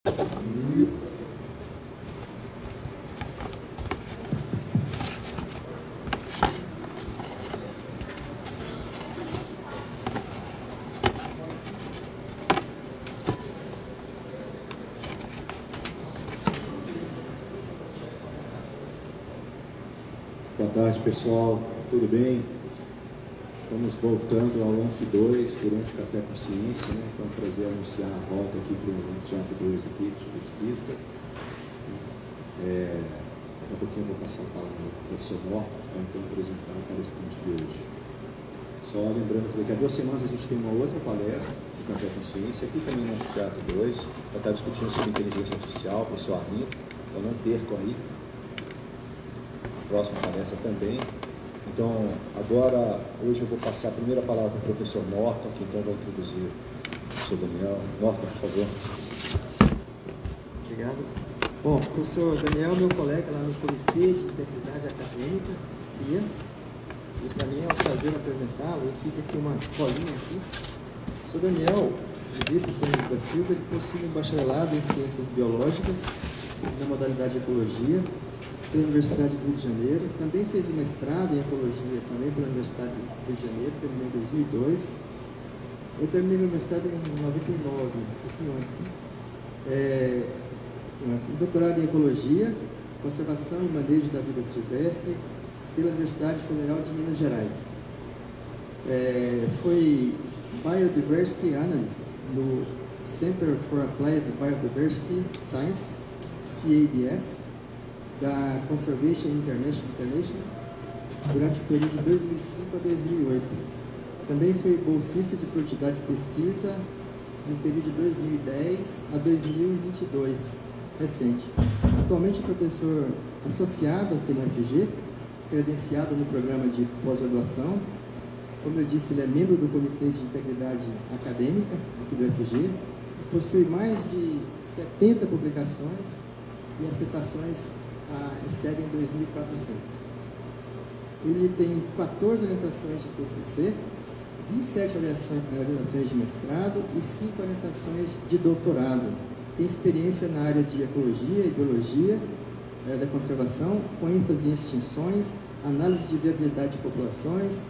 Boa tarde, pessoal. Tudo bem? Estamos voltando ao Anf 2 durante o Café com Ciência, né? Então, é um prazer anunciar a volta aqui para o Anfiteatro 2 aqui, de Física. Daqui a pouquinho eu vou passar a palavra para o professor Norton, que vai então apresentar o palestrante de hoje. Só lembrando que daqui a 2 semanas a gente tem uma outra palestra do Café com Ciência, aqui também no Anfiteatro 2, vai estar discutindo sobre inteligência artificial, o professor Arlindo, então não percam aí. Próxima palestra também. Então, agora, hoje eu vou passar a primeira palavra para o professor Norton, que então vai introduzir o professor Daniel. Norton, por favor. Obrigado. Bom, o professor Daniel, meu colega lá no Comitê de Integridade Acadêmica, CIA, e para mim é um prazer apresentá-lo. Eu fiz aqui uma colinha aqui. O professor Daniel de Vitor da Silva, ele possui um bacharelado em Ciências Biológicas, na modalidade Ecologia, pela Universidade do Rio de Janeiro, também fez um mestrado em Ecologia, também pela Universidade do Rio de Janeiro, terminou em 2002. Eu terminei meu mestrado em 99, um pouquinho antes, né? Doutorado em Ecologia, Conservação e Manejo da Vida Silvestre, pela Universidade Federal de Minas Gerais. Foi Biodiversity Analyst no Center for Applied Biodiversity Science, CABS, da Conservation International, durante o período de 2005 a 2008. Também foi bolsista de produtividade de pesquisa no período de 2010 a 2022, recente. Atualmente é professor associado aqui no UFG, credenciado no programa de pós-graduação. Como eu disse, ele é membro do Comitê de Integridade Acadêmica aqui do UFG, possui mais de 70 publicações e as citações excedem 2.400. Ele tem 14 orientações de TCC, 27 orientações de mestrado e 5 orientações de doutorado. Tem experiência na área de ecologia e biologia da conservação, com ênfase em extinções, análise de viabilidade de populações,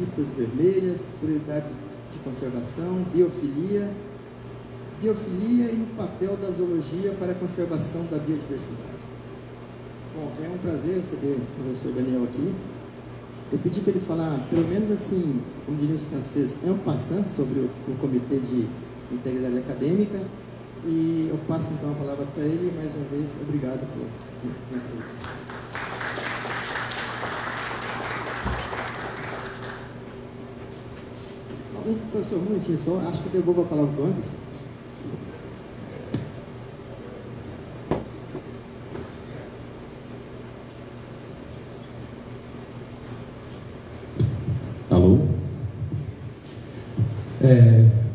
listas vermelhas, prioridades de conservação, biofilia e o papel da zoologia para a conservação da biodiversidade. Bom, é um prazer receber o professor Daniel aqui. Eu pedi para ele falar, pelo menos assim, como diriam os franceses, en passant, sobre o Comitê de Integridade Acadêmica. E eu passo então a palavra para ele. Mais uma vez, obrigado por esse convite. Professor, um minutinho só. Acho que devolvo a palavra para o Anderson.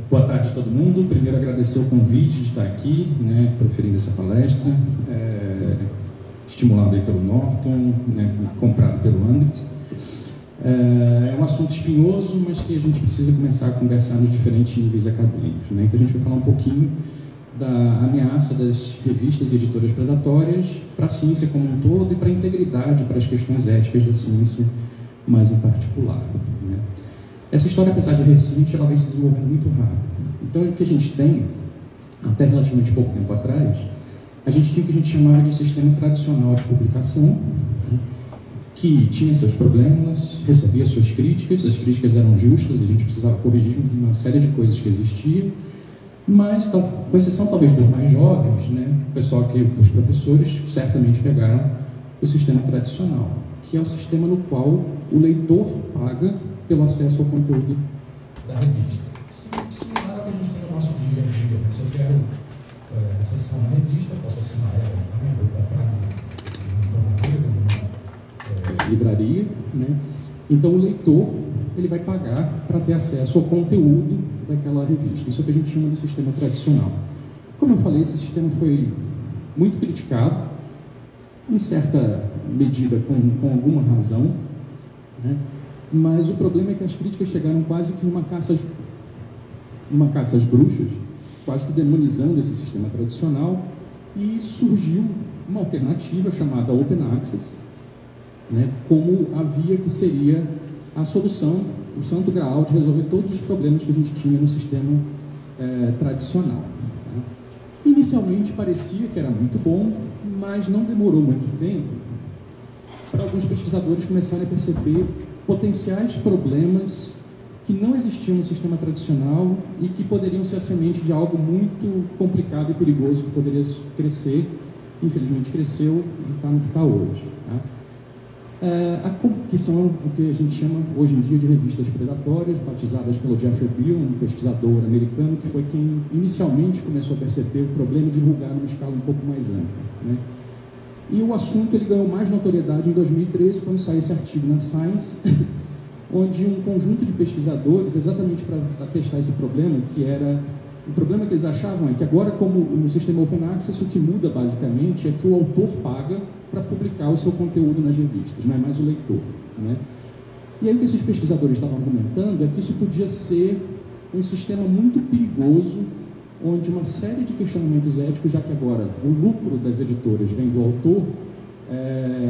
Boa tarde a todo mundo. Primeiro agradecer o convite de estar aqui, né, proferindo essa palestra, estimulado aí pelo Norton, né, comprado pelo Anderson. É um assunto espinhoso, mas que a gente precisa começar a conversar nos diferentes níveis acadêmicos, né? Então a gente vai falar um pouquinho da ameaça das revistas e editoras predatórias para a ciência como um todo e para a integridade, para as questões éticas da ciência mais em particular, né? Essa história, apesar de recente, ela vem se desenvolvendo muito rápido. Então, o que a gente tem, até relativamente pouco tempo atrás, a gente tinha o que a gente chamava de sistema tradicional de publicação, né, que tinha seus problemas, recebia suas críticas, as críticas eram justas, a gente precisava corrigir uma série de coisas que existiam, mas, então, com exceção talvez dos mais jovens, né, o pessoal que, os professores, certamente pegaram o sistema tradicional, que é o sistema no qual o leitor paga pelo acesso ao conteúdo da revista. Similar ao que a gente tem no nosso dia a dia. Se eu quero acessar uma revista, posso assinar ela, né? Vou comprar num jornaleiro, numa livraria, né? Então o leitor ele vai pagar para ter acesso ao conteúdo daquela revista. Isso é o que a gente chama de sistema tradicional. Como eu falei, esse sistema foi muito criticado, em certa medida com alguma razão, né? Mas o problema é que as críticas chegaram quase que numa caça às bruxas, quase que demonizando esse sistema tradicional, e surgiu uma alternativa chamada Open Access, né, como a via que seria a solução, o santo graal de resolver todos os problemas que a gente tinha no sistema tradicional. Né. Inicialmente parecia que era muito bom, mas não demorou muito tempo para alguns pesquisadores começarem a perceber potenciais problemas que não existiam no sistema tradicional e que poderiam ser a semente de algo muito complicado e perigoso que poderia crescer. Infelizmente cresceu e está no que está hoje. Tá? Que são o que a gente chama hoje em dia de revistas predatórias, batizadas pelo Jeffrey Beall, um pesquisador americano, que foi quem inicialmente começou a perceber o problema de divulgar numa escala um pouco mais ampla. Né? E o assunto ele ganhou mais notoriedade em 2013, quando saiu esse artigo na Science, onde um conjunto de pesquisadores, exatamente para testar esse problema, que era... O problema que eles achavam é que agora, como no sistema Open Access, o que muda basicamente é que o autor paga para publicar o seu conteúdo nas revistas, não é mais o leitor. Né? E aí o que esses pesquisadores estavam argumentando é que isso podia ser um sistema muito perigoso, onde uma série de questionamentos éticos, já que agora o lucro das editoras vem do autor,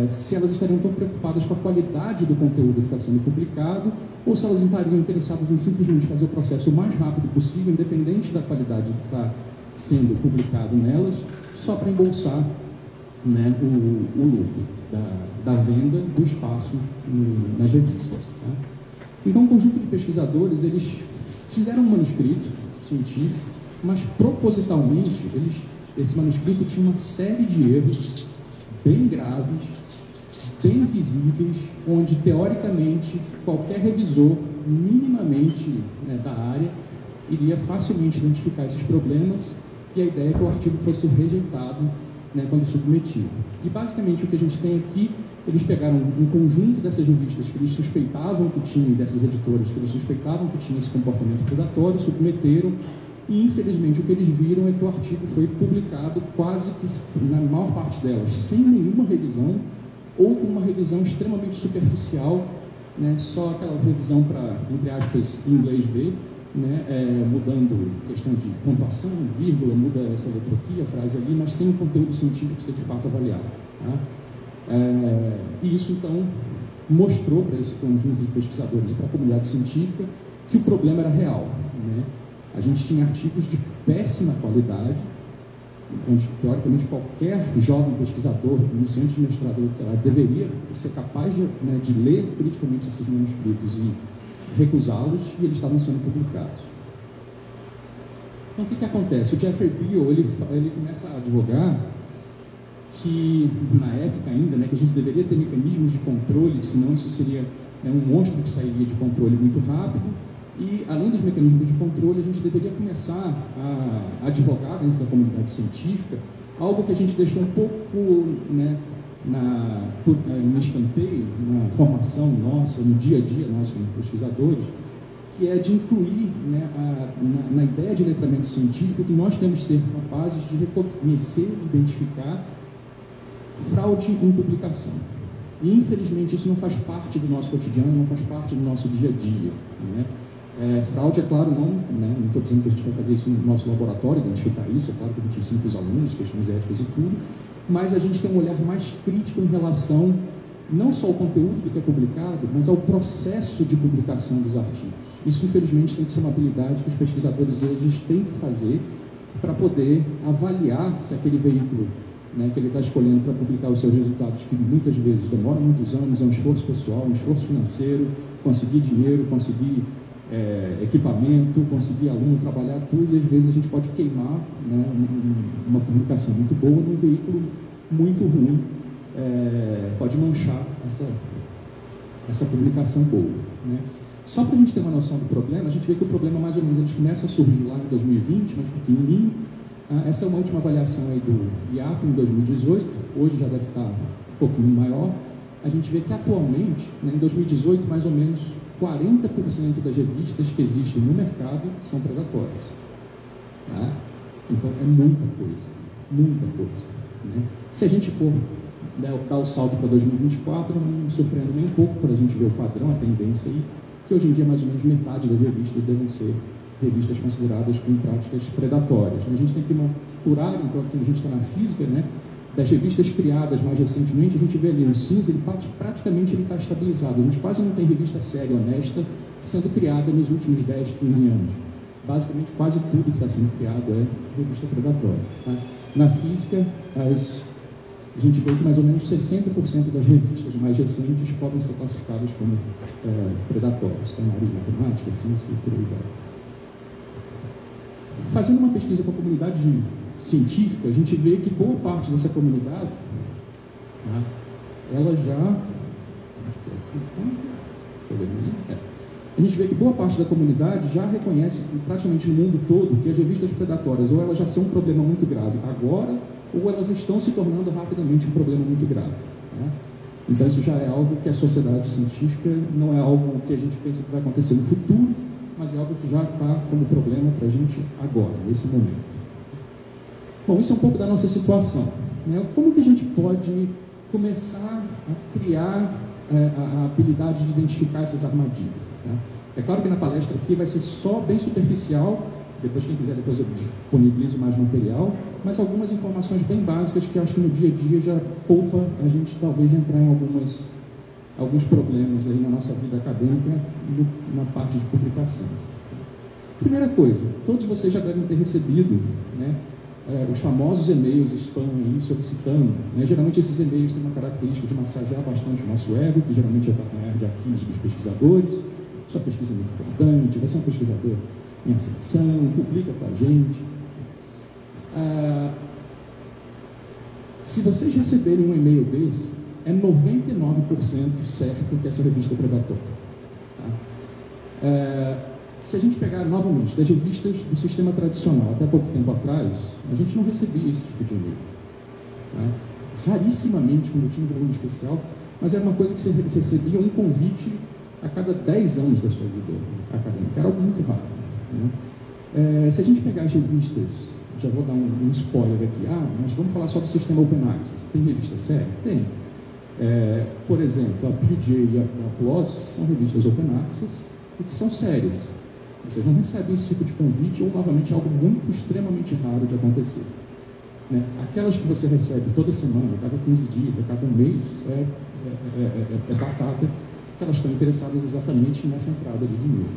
se elas estariam tão preocupadas com a qualidade do conteúdo que está sendo publicado, ou se elas estariam interessadas em simplesmente fazer o processo o mais rápido possível, independente da qualidade do que está sendo publicado nelas, só para embolsar, né, o lucro da venda do espaço nas revistas. Tá? Então, um conjunto de pesquisadores, eles fizeram um manuscrito científico, mas propositalmente, esse manuscrito tinha uma série de erros bem graves, bem visíveis, onde, teoricamente, qualquer revisor minimamente, né, da área iria facilmente identificar esses problemas, e a ideia é que o artigo fosse rejeitado, né, quando submetido. E, basicamente, o que a gente tem aqui, eles pegaram um conjunto dessas revistas que eles suspeitavam que tinham, dessas editoras que eles suspeitavam que tinha esse comportamento predatório, submeteram, e, infelizmente, o que eles viram é que o artigo foi publicado quase que, na maior parte delas, sem nenhuma revisão, ou com uma revisão extremamente superficial, né, só aquela revisão para, entre aspas, em inglês ver, né, mudando questão de pontuação, vírgula, muda essa letra aqui, a frase ali, mas sem o conteúdo científico ser de fato avaliado. Tá? E isso, então, mostrou para esse conjunto de pesquisadores e para a comunidade científica que o problema era real. Né? A gente tinha artigos de péssima qualidade, onde, teoricamente, qualquer jovem pesquisador, iniciante de mestrado ou doutorado, deveria ser capaz de ler criticamente esses manuscritos e recusá-los, e eles estavam sendo publicados. Então, o que acontece? O Jeffrey Beall, ele começa a advogar que, na época ainda, né, que a gente deveria ter mecanismos de controle, senão isso seria um monstro que sairia de controle muito rápido. E, além dos mecanismos de controle, a gente deveria começar a advogar dentro da comunidade científica algo que a gente deixou um pouco, né, no escanteio, na formação nossa, no dia a dia nosso como pesquisadores, que é de incluir, né, na ideia de letramento científico que nós temos que ser capazes de reconhecer e identificar fraude em publicação. E, infelizmente, isso não faz parte do nosso cotidiano, não faz parte do nosso dia a dia. Né? Fraude, é claro, não estou dizendo que a gente vai fazer isso no nosso laboratório, identificar isso, é claro que a gente ensina para os alunos, questões éticas e tudo, mas a gente tem um olhar mais crítico em relação não só ao conteúdo do que é publicado, mas ao processo de publicação dos artigos. Isso, infelizmente, tem que ser uma habilidade que os pesquisadores eles têm que fazer para poder avaliar se aquele veículo, né, que ele está escolhendo para publicar os seus resultados, que muitas vezes demoram muitos anos, é um esforço pessoal, um esforço financeiro, conseguir dinheiro, conseguir equipamento, conseguir aluno, trabalhar tudo, e às vezes a gente pode queimar, né, uma publicação muito boa num veículo muito ruim, pode manchar essa publicação boa. Né? Só para a gente ter uma noção do problema, a gente vê que o problema mais ou menos ele começa a surgir lá em 2020, mais pequenininho. Essa é uma última avaliação aí do IAP em 2018, hoje já deve estar um pouquinho maior. A gente vê que atualmente, né, em 2018, mais ou menos 40% das revistas que existem no mercado são predatórias. Tá? Então, é muita coisa, muita coisa. Né? Se a gente for dar o salto para 2024, não me surpreende nem um pouco para a gente ver o padrão, a tendência aí, que hoje em dia mais ou menos metade das revistas devem ser revistas consideradas com práticas predatórias. A gente tem que apurar, então, aqui a gente está na física, né? Das revistas criadas mais recentemente, a gente vê ali no cinza, ele praticamente está estabilizado. A gente quase não tem revista séria, honesta, sendo criada nos últimos 10, 15 anos. Basicamente, quase tudo que está sendo criado é revista predatória. Tá? Na física, a gente vê que mais ou menos 60% das revistas mais recentes podem ser classificadas como predatórias, tá? Na área de matemática, física e por aí vai. Fazendo uma pesquisa com a comunidade científica, a gente vê que boa parte dessa comunidade, tá, ela já... A gente vê que boa parte da comunidade já reconhece, praticamente no mundo todo, que as revistas predatórias, ou elas já são um problema muito grave agora, ou elas estão se tornando rapidamente um problema muito grave. Tá? Então, isso já é algo que a sociedade científica não é algo que a gente pensa que vai acontecer no futuro, mas é algo que já está como problema para a gente agora, nesse momento. Bom, isso é um pouco da nossa situação. Né? Como que a gente pode começar a criar a habilidade de identificar essas armadilhas? Tá? É claro que na palestra aqui vai ser só bem superficial, depois quem quiser depois eu disponibilizo mais material, mas algumas informações bem básicas que eu acho que no dia a dia já poupa a gente talvez entrar em alguns problemas aí na nossa vida acadêmica e na parte de publicação. Primeira coisa, todos vocês já devem ter recebido, né, os famosos e-mails spam aí solicitando, né? Geralmente esses e-mails têm uma característica de massagear bastante o nosso ego, que geralmente é para de Aquiles dos pesquisadores. Sua pesquisa é muito importante, você é um pesquisador em ascensão, publica para a gente. Se vocês receberem um e-mail desse, é 99% certo que essa revista é predatória. Tá? Se a gente pegar novamente das revistas do sistema tradicional, até pouco tempo atrás, a gente não recebia esse tipo de e-mail. Tá? Rarissimamente, quando tinha um volume especial, mas era uma coisa que você recebia um convite a cada 10 anos da sua vida acadêmica. Era algo muito raro. Né? Se a gente pegar as revistas, já vou dar um spoiler aqui, mas vamos falar só do sistema Open Access. Tem revista séria? Tem. Por exemplo, a PJ e a PLOS são revistas Open Access e que são sérias. Vocês não recebem esse tipo de convite ou, novamente, algo muito extremamente raro de acontecer. Né? Aquelas que você recebe toda semana, a cada 15 dias, a cada um mês, é batata, que elas estão interessadas exatamente nessa entrada de dinheiro.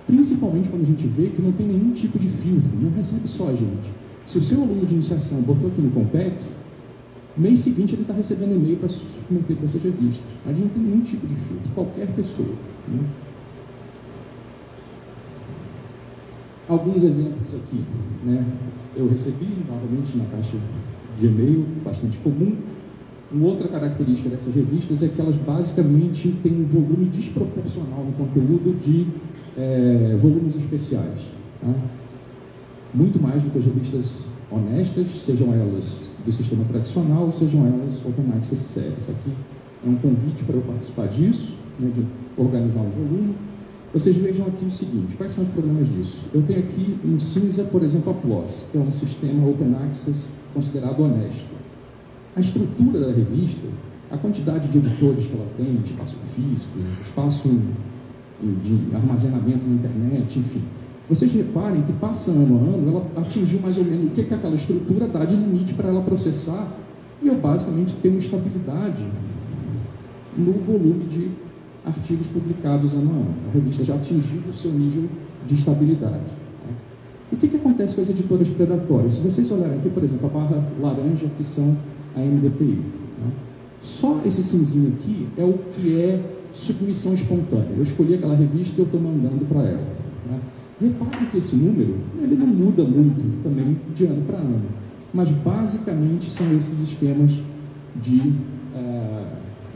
Principalmente quando a gente vê que não tem nenhum tipo de filtro, não recebe só a gente. Se o seu aluno de iniciação botou aqui no Compex, mês seguinte ele está recebendo e-mail para se submeter para essas revistas. A gente não tem nenhum tipo de filtro, qualquer pessoa. Né? Alguns exemplos aqui, né? Eu recebi novamente na caixa de e-mail, bastante comum. Uma outra característica dessas revistas é que elas basicamente têm um volume desproporcional no conteúdo de volumes especiais. Tá? Muito mais do que as revistas honestas, sejam elas do sistema tradicional, sejam elas Open Access séries. Isso aqui é um convite para eu participar disso, né, de organizar um volume. Vocês vejam aqui o seguinte, quais são os problemas disso? Eu tenho aqui em cinza, por exemplo, a PLOS, que é um sistema Open Access considerado honesto. A estrutura da revista, a quantidade de editores que ela tem, espaço físico, espaço de armazenamento na internet, enfim. Vocês reparem que, passa ano a ano, ela atingiu mais ou menos o que aquela estrutura dá de limite para ela processar, e eu basicamente tenho uma estabilidade no volume de artigos publicados ano a ano. A revista já atingiu o seu nível de estabilidade. Tá? O que acontece com as editoras predatórias? Se vocês olharem aqui, por exemplo, a barra laranja, que são a MDPI. Tá? Só esse cinzinho aqui é o que é submissão espontânea. Eu escolhi aquela revista e eu estou mandando para ela. Tá? Reparem que esse número ele não muda muito também de ano para ano. Mas basicamente são esses esquemas de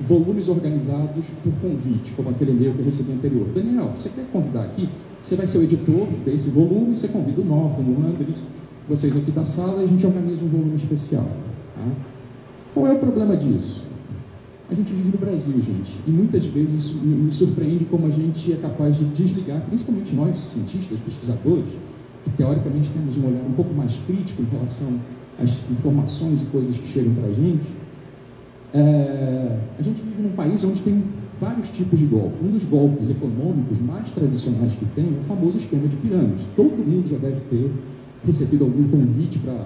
volumes organizados por convite, como aquele e-mail que eu recebi anterior. Daniel, você quer convidar aqui? Você vai ser o editor desse volume, você convida o Norton, o Andres, vocês aqui da sala, e a gente organiza um volume especial. Tá? Qual é o problema disso? A gente vive no Brasil, gente, e muitas vezes isso me surpreende como a gente é capaz de desligar, principalmente nós, cientistas, pesquisadores, que teoricamente temos um olhar um pouco mais crítico em relação às informações e coisas que chegam para a gente, A gente vive num país onde tem vários tipos de golpes. Um dos golpes econômicos mais tradicionais que tem é o famoso esquema de pirâmide. Todo mundo já deve ter recebido algum convite para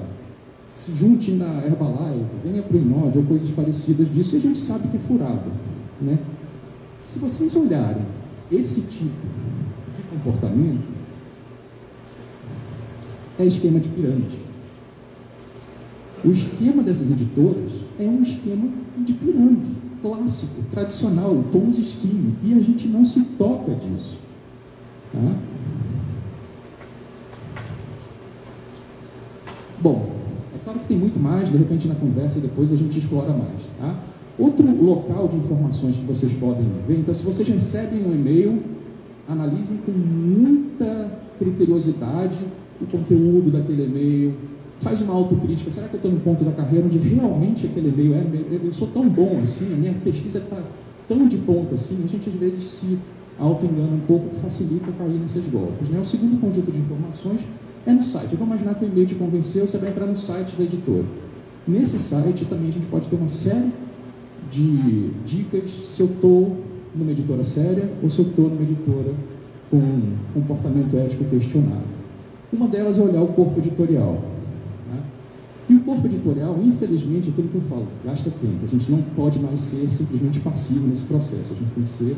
se junte na Herbalife, venha para o Inode ou coisas parecidas disso, e a gente sabe que é furado, né? Se vocês olharem esse tipo de comportamento, é esquema de pirâmide. O esquema dessas editoras é um esquema de pirâmide, clássico, tradicional, Ponzi scheme, e a gente não se toca disso. Tá? Bom, é claro que tem muito mais, de repente na conversa depois a gente explora mais. Tá? Outro local de informações que vocês podem ver, então se vocês recebem um e-mail, analisem com muita criteriosidade o conteúdo daquele e-mail, faz uma autocrítica, será que eu estou no ponto da carreira onde realmente aquele e-mail eu sou tão bom assim, a minha pesquisa está tão de ponta assim, a gente às vezes se auto-engana um pouco, que facilita cair nesses golpes. Né? O segundo conjunto de informações é no site. Eu vou imaginar que o e-mail te convenceu, você vai entrar no site da editora. Nesse site também a gente pode ter uma série de dicas se eu estou numa editora séria ou se eu estou numa editora com comportamento ético questionável. Uma delas é olhar o corpo editorial. Né? E o corpo editorial, infelizmente, é aquilo que eu falo, gasta tempo. A gente não pode mais ser simplesmente passivo nesse processo. A gente tem que ser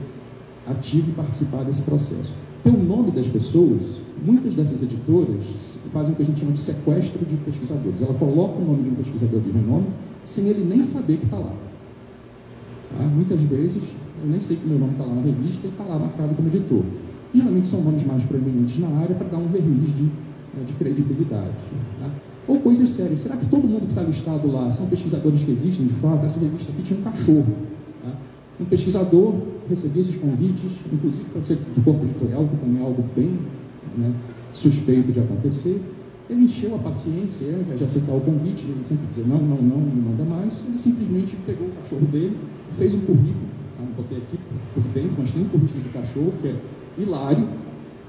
ativo e participar desse processo. Tem o nome das pessoas, muitas dessas editoras fazem o que a gente chama de sequestro de pesquisadores. Ela coloca o nome de um pesquisador de renome sem ele nem saber que está lá. Tá? Muitas vezes, eu nem sei que meu nome está lá na revista e está lá marcado como editor. Geralmente são nomes mais proeminentes na área para dar um verniz de credibilidade. Tá? Ou coisas sérias. Será que todo mundo que está listado lá são pesquisadores que existem de fato? Essa revista aqui tinha um cachorro. Tá? Um pesquisador recebia esses convites, inclusive para ser do corpo editorial, que também é algo bem, né, suspeito de acontecer. Ele encheu a paciência, de aceitar o convite, ele sempre dizia não manda mais. Ele simplesmente pegou o cachorro dele, fez um currículo, tá? Não botei aqui por tempo, mas tem um currículo de cachorro que é hilário,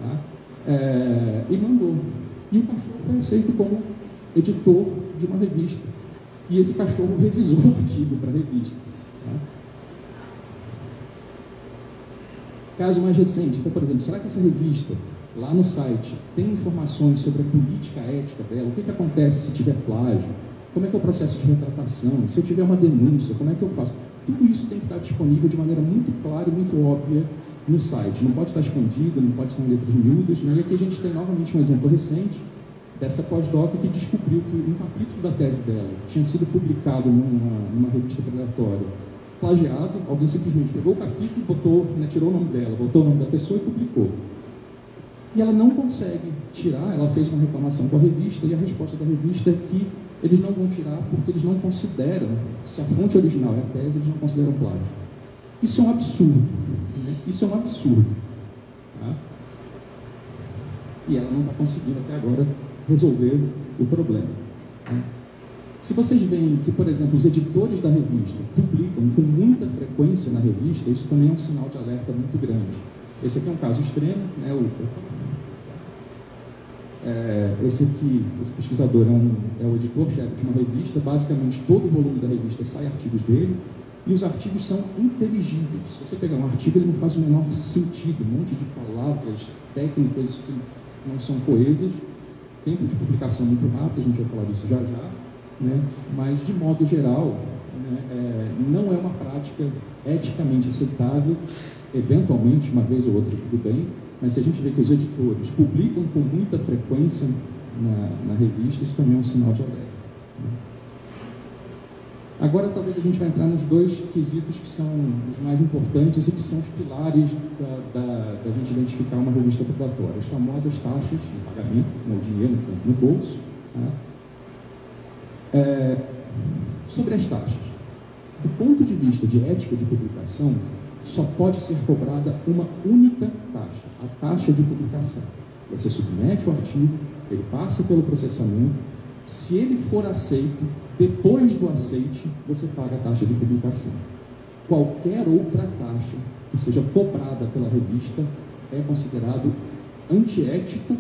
tá? E mandou. E o cachorro foi aceito como editor de uma revista. E esse cachorro revisou o artigo para a revista. Tá? Caso mais recente, então, por exemplo, será que essa revista, lá no site, tem informações sobre a política ética dela? O que acontece se tiver plágio? Como é que é o processo de retratação? Se eu tiver uma denúncia, como é que eu faço? Tudo isso tem que estar disponível de maneira muito clara e muito óbvia no site. Não pode estar escondido, não pode estar em letras miúdas. Né? E aqui a gente tem novamente um exemplo recente dessa pós-doc que descobriu que um capítulo da tese dela tinha sido publicado numa revista predatória plagiado, alguém simplesmente pegou o capítulo e botou, né, tirou o nome dela, botou o nome da pessoa e publicou. E ela não consegue tirar, ela fez uma reclamação com a revista e a resposta da revista é que eles não vão tirar porque eles não consideram, se a fonte original é a tese, eles não consideram plágio. Isso é um absurdo. Né? Isso é um absurdo. Tá? E ela não está conseguindo até agora resolver o problema. Tá? Se vocês veem que, por exemplo, os editores da revista publicam com muita frequência na revista, isso também é um sinal de alerta muito grande. Esse aqui é um caso extremo, né? Esse pesquisador é o editor-chefe de uma revista, basicamente todo o volume da revista sai artigos dele, e os artigos são inteligíveis. Se você pegar um artigo, ele não faz o menor sentido, um monte de palavras técnicas que não são coesas, tempo de publicação muito rápido, a gente vai falar disso já já, né? Mas de modo geral, né, não é uma prática eticamente aceitável, eventualmente, uma vez ou outra, tudo bem, mas se a gente vê que os editores publicam com muita frequência na revista, isso também é um sinal de alerta. Né? Agora, talvez a gente vai entrar nos dois quesitos que são os mais importantes e que são os pilares da gente identificar uma revista predatória. As famosas taxas de pagamento, com o dinheiro no bolso. Tá? Sobre as taxas. Do ponto de vista de ética de publicação, só pode ser cobrada uma única taxa, a taxa de publicação. Você submete o artigo, ele passa pelo processamento, se ele for aceito, depois do aceite, você paga a taxa de publicação. Qualquer outra taxa que seja cobrada pela revista é considerado antiético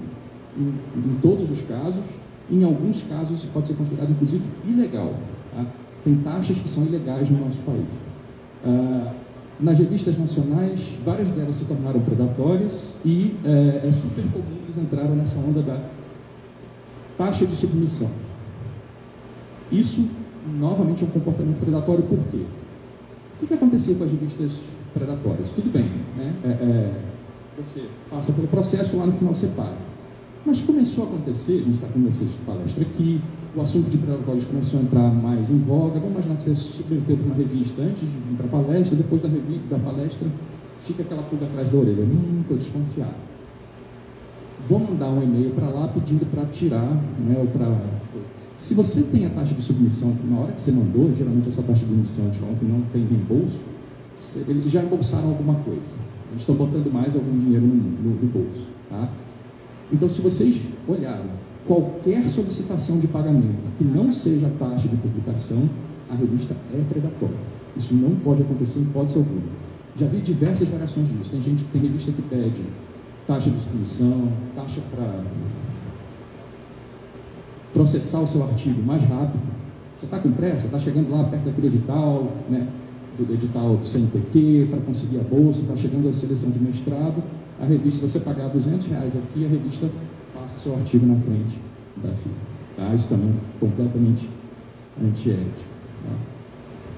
em todos os casos. Em alguns casos, isso pode ser considerado, inclusive, ilegal. Tá? Tem taxas que são ilegais no nosso país. Nas revistas nacionais, várias delas se tornaram predatórias e é super comum eles entraram nessa onda da taxa de submissão. Isso, novamente, é um comportamento predatório. Por quê? O que acontecia com as revistas predatórias? Tudo bem, né? Você passa pelo processo, lá no final você paga. Mas começou a acontecer, a gente está tendo essa palestra aqui, o assunto de predatórios começou a entrar mais em voga. Vamos imaginar que você submeteu para uma revista antes de vir para a palestra, depois da palestra fica aquela pulga atrás da orelha. Estou desconfiado. Vou mandar um e-mail para lá pedindo para tirar, né, ou para... Se você tem a taxa de submissão, na hora que você mandou, geralmente essa taxa de emissão de falam que não tem reembolso, eles já embolsaram alguma coisa. Eles estão botando mais algum dinheiro no bolso. Tá? Então, se vocês olharem qualquer solicitação de pagamento que não seja a taxa de publicação, a revista é predatória. Isso não pode acontecer em hipótese alguma. Já vi diversas variações disso. Tem revista que pede taxa de submissão, taxa para processar o seu artigo mais rápido. Você está com pressa, está chegando lá perto daquele edital, né, do edital do CNPq, para conseguir a bolsa, está chegando a seleção de mestrado, a revista, se você pagar R$200 aqui, a revista passa o seu artigo na frente da fila. Tá? Isso também é completamente antiético.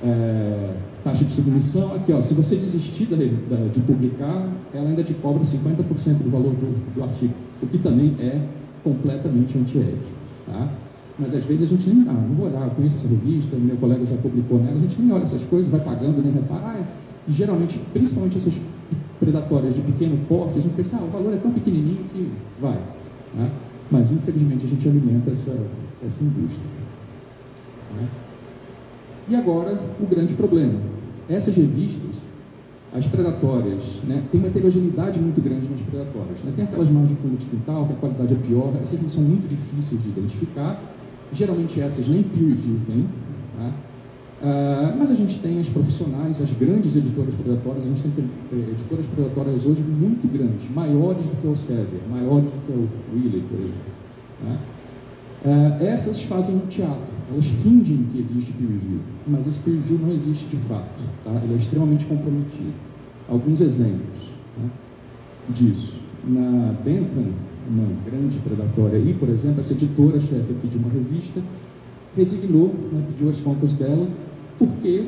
Tá? Taxa de submissão, aqui, ó, se você desistir de publicar, ela ainda te cobra 50% do valor do artigo, o que também é completamente antiético. Tá? Mas às vezes a gente nem, não vou olhar, eu conheço essa revista, meu colega já publicou nela, a gente nem olha essas coisas, vai pagando, nem repara. E geralmente, principalmente essas predatórias de pequeno porte, a gente pensa, o valor é tão pequenininho que vai. Tá? Mas infelizmente a gente alimenta essa indústria. Tá? E agora, o grande problema. Essas revistas, as predatórias, né, tem uma heterogeneidade muito grande nas predatórias. Né? Tem aquelas mais de fundo de quintal, que a qualidade é pior, essas não são muito difíceis de identificar. Geralmente essas nem peer review tem. Tá? Mas a gente tem as profissionais, as grandes editoras predatórias. A gente tem editoras predatórias hoje muito grandes, maiores do que o Elsevier, maiores do que o Wiley, por exemplo. Tá? Essas fazem um teatro, elas fingem que existe peer review, mas esse peer review não existe de fato, tá? Ele é extremamente comprometido. Alguns exemplos, tá, disso. Na Bentham, uma grande predatória aí, por exemplo, essa editora-chefe aqui de uma revista resignou, né, pediu as contas dela, porque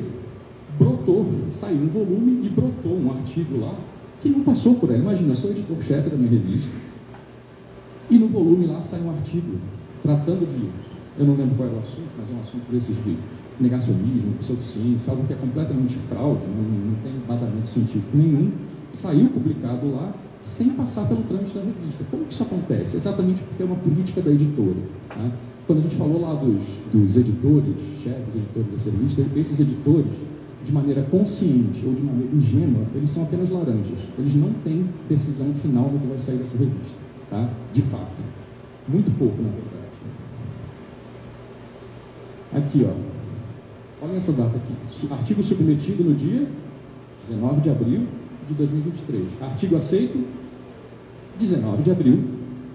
saiu um volume e brotou um artigo lá que não passou por ela. Imagina, eu sou editor-chefe da minha revista e no volume lá sai um artigo tratando de, eu não lembro qual era o assunto, mas é um assunto desses de negacionismo, pseudociência, algo que é completamente fraude, não tem embasamento científico nenhum, saiu publicado lá sem passar pelo trâmite da revista. Como que isso acontece? Exatamente porque é uma política da editora. Tá? Quando a gente falou lá dos editores, chefes, editores dessa revista, esses editores, de maneira consciente ou de maneira ingênua, eles são apenas laranjas. Eles não têm decisão final no que vai sair dessa revista. Tá? De fato. Muito pouco, na verdade. Aqui, ó. Olha essa data aqui. Artigo submetido no dia 19 de abril de 2023. Artigo aceito 19 de abril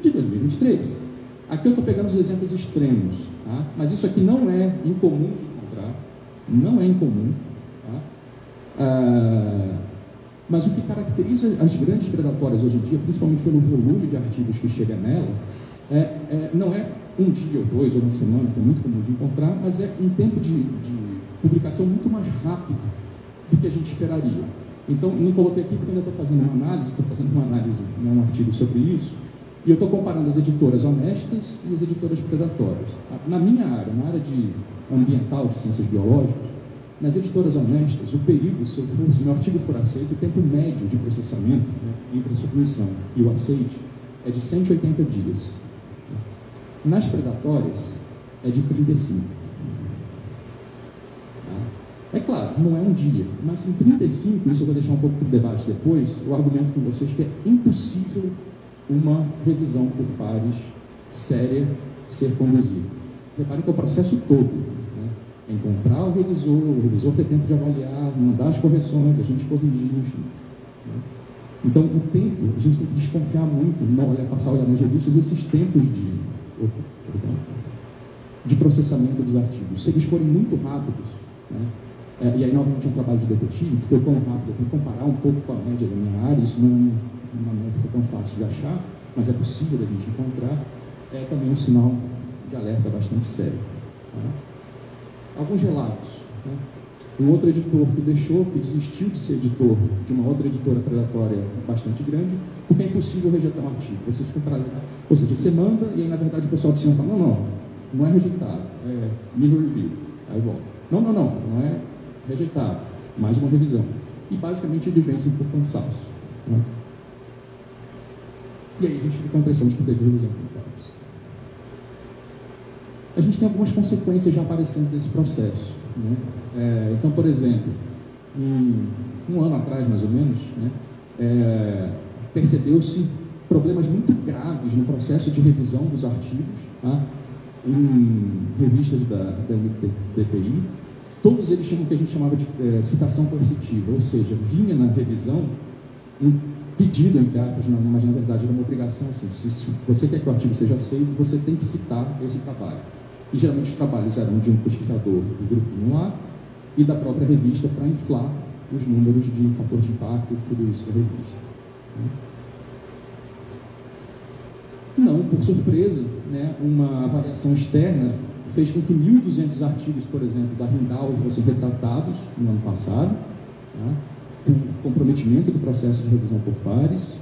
de 2023. Aqui eu estou pegando os exemplos extremos, tá? Mas isso aqui não é incomum de encontrar. Não é incomum. Tá? Mas o que caracteriza as grandes predatórias hoje em dia, principalmente pelo volume de artigos que chega nela, não é um dia ou dois ou uma semana, que é muito comum de encontrar, mas é um tempo de publicação muito mais rápido do que a gente esperaria. Então, não coloquei aqui porque ainda estou fazendo uma análise, né, um artigo sobre isso, e eu estou comparando as editoras honestas e as editoras predatórias. Na minha área, na área de ambiental, de ciências biológicas, nas editoras honestas, o período, se o meu artigo for aceito, o tempo médio de processamento, né, entre a submissão e o aceite é de 180 dias. Nas predatórias, é de 35. É claro, não é um dia, mas em 35, isso eu vou deixar um pouco para o debate depois, eu argumento com vocês que é impossível uma revisão por pares séria ser conduzida. Reparem que é o processo todo, né? Encontrar o revisor ter tempo de avaliar, mandar as correções, a gente corrigir, enfim. Né? Então, o tempo, a gente tem que desconfiar muito, passar a olhar nas revistas, esses tempos de... de processamento dos artigos. Se eles forem muito rápidos, né, e aí novamente é um trabalho de detetive, porque o quão rápido, eu tenho que comparar um pouco com a média da minha área, isso não fica tão fácil de achar, mas é possível da gente encontrar, é também um sinal de alerta bastante sério. Tá? Alguns relatos. Né? Um outro editor que desistiu de ser editor de uma outra editora predatória bastante grande, porque é impossível rejeitar um artigo. Você fica ou seja, você manda e aí, na verdade, o pessoal de cima fala, não é rejeitado, é minor review. Aí volta. Não é rejeitado, mais uma revisão. E, basicamente, eles vencem por cansaço. Né? E aí a gente fica com a impressão de que teve revisão. A gente tem algumas consequências já aparecendo desse processo. Né? Então, por exemplo, um ano atrás, mais ou menos, né, percebeu-se problemas muito graves no processo de revisão dos artigos, tá? Em revistas da MDPI. Todos eles tinham o que a gente chamava de citação coercitiva, ou seja, vinha na revisão um pedido, entre aspas, mas na verdade era uma obrigação assim, se você quer que o artigo seja aceito, você tem que citar esse trabalho. E geralmente os trabalhos eram de um pesquisador do grupinho lá e da própria revista para inflar os números de fator de impacto e tudo isso da revista. Não, por surpresa, né, uma avaliação externa fez com que 1.200 artigos, por exemplo, da Hindawi fossem retratados no ano passado, né, por comprometimento do processo de revisão por pares,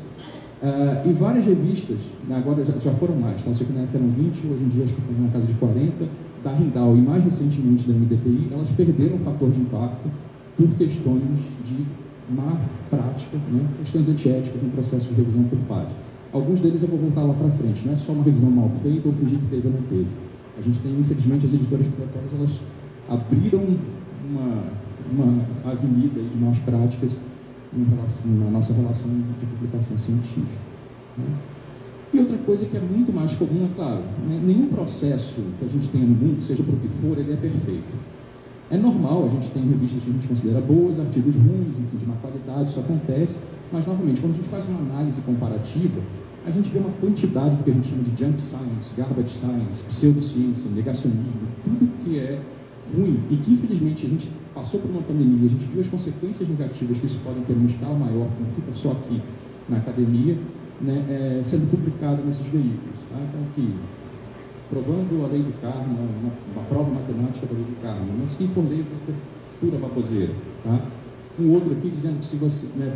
e várias revistas, né, agora já foram mais, então sei que na época eram 20, hoje em dia acho que estão na casa de 40, da Hindawi e mais recentemente da MDPI, elas perderam o fator de impacto por questões de má prática, né, questões antiéticas no processo de revisão por pares. Alguns deles eu vou voltar lá para frente, não é só uma revisão mal feita ou fingir que teve ou não teve. A gente tem, infelizmente, as editoras predatórias, elas abriram uma avenida de más práticas na nossa relação de publicação científica. Né? E outra coisa que é muito mais comum, é claro, né, nenhum processo que a gente tenha no mundo, seja para o que for, ele é perfeito. É normal, a gente tem revistas que a gente considera boas, artigos ruins, enfim, de má qualidade, isso acontece, mas, novamente, quando a gente faz uma análise comparativa, a gente vê uma quantidade do que a gente chama de junk science, garbage science, pseudociência, negacionismo, tudo que é ruim e que, infelizmente, a gente passou por uma pandemia, a gente viu as consequências negativas que isso pode ter numa escala maior, que não fica só aqui na academia, né, sendo publicado nesses veículos. Tá? Então, aqui, provando a lei do karma, uma prova matemática da lei do karma, mas que por lei da pura baboseira. Tá? Um outro aqui dizendo que se você, né,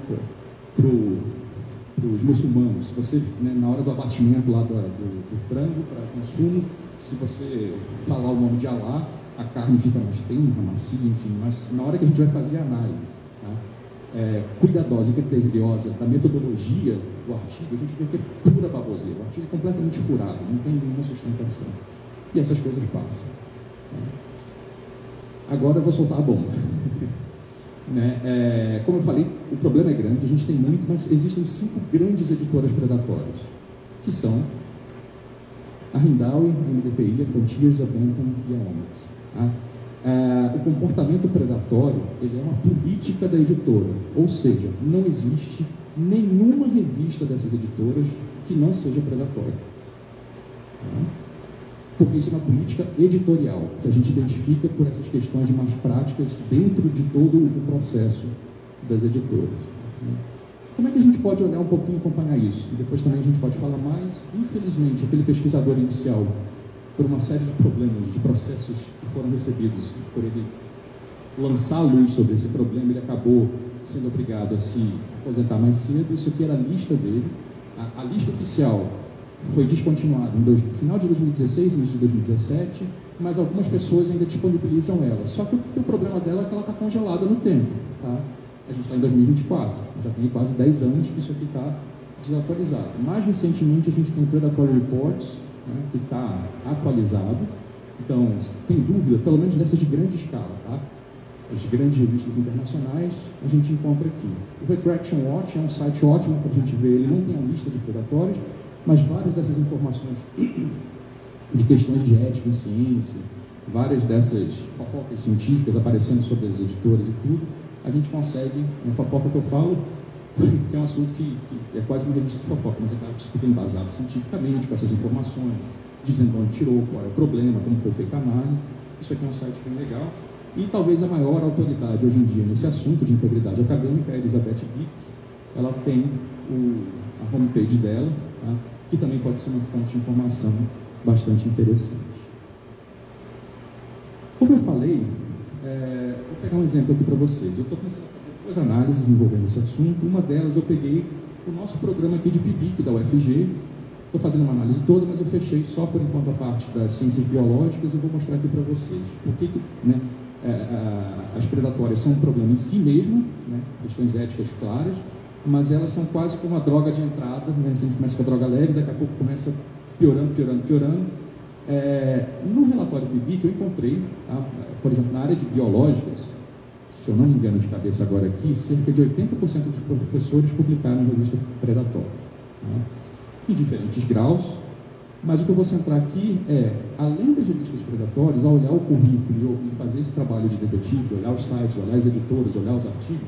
para os muçulmanos, se você, né, na hora do abatimento lá do frango para consumo, se você falar o nome de Alá, a carne fica mais tenra, macia, enfim, mas na hora que a gente vai fazer a análise, tá, cuidadosa e criteriosa da metodologia do artigo, a gente vê que é pura baboseira, o artigo é completamente furado, não tem nenhuma sustentação. E essas coisas passam. Tá? Agora eu vou soltar a bomba. Né? Como eu falei, o problema é grande, a gente tem muito, mas existem 5 grandes editoras predatórias, que são a Hindawi, a MDPI, a Frontiers, a Bentham e a Onyx. Tá? O comportamento predatório, ele é uma política da editora, ou seja, não existe nenhuma revista dessas editoras que não seja predatória. Tá? Porque isso é uma política editorial, que a gente identifica por essas questões de más práticas dentro de todo o processo das editoras. Como é que a gente pode olhar um pouquinho e acompanhar isso? E depois também a gente pode falar mais. Infelizmente, aquele pesquisador inicial, por uma série de problemas, de processos que foram recebidos, por ele lançar a luz sobre esse problema, ele acabou sendo obrigado a se aposentar mais cedo. Isso aqui era a lista dele. A lista oficial foi descontinuada no final de 2016, início de 2017, mas algumas pessoas ainda disponibilizam ela. Só que o problema dela é que ela está congelada no tempo. Tá? A gente está em 2024, já tem quase 10 anos que isso aqui está desatualizado. Mais recentemente, a gente tem o Predatory Reports, né, que está atualizado. Então, tem dúvida, pelo menos dessas de grande escala, tá? As grandes revistas internacionais, a gente encontra aqui. O Retraction Watch é um site ótimo para a gente ver, ele não tem uma lista de predatórios, mas várias dessas informações de questões de ética em ciência, várias dessas fofocas científicas aparecendo sobre as editoras e tudo, a gente consegue, uma fofoca que eu falo, que é um assunto que é quase uma revista de fofoca, mas é claro que isso fica embasado cientificamente, com essas informações, dizendo onde tirou, qual é o problema, como foi feita a análise. Isso aqui é um site bem legal. E talvez a maior autoridade hoje em dia nesse assunto de integridade acadêmica é a Elizabeth Geek. Ela tem a homepage dela, tá? Que também pode ser uma fonte de informação bastante interessante. Como eu falei, vou pegar um exemplo aqui para vocês. Eu estou pensando em fazer duas análises envolvendo esse assunto. Uma delas eu peguei o nosso programa aqui de PIBIC da UFG. Estou fazendo uma análise toda, mas eu fechei só por enquanto a parte das ciências biológicas e vou mostrar aqui para vocês. Por que né, as predatórias são um problema em si mesmo, né, questões éticas claras, mas elas são quase como uma droga de entrada, né, a gente começa com a droga leve, daqui a pouco começa piorando. No relatório PIBIC eu encontrei, tá, por exemplo, na área de biológicas, se eu não me engano de cabeça agora aqui, cerca de 80% dos professores publicaram em revista predatória. Tá? Em diferentes graus, mas o que eu vou centrar aqui é, além das revistas predatórias, ao olhar o currículo e fazer esse trabalho de detetive, olhar os sites, olhar as editoras, olhar os artigos,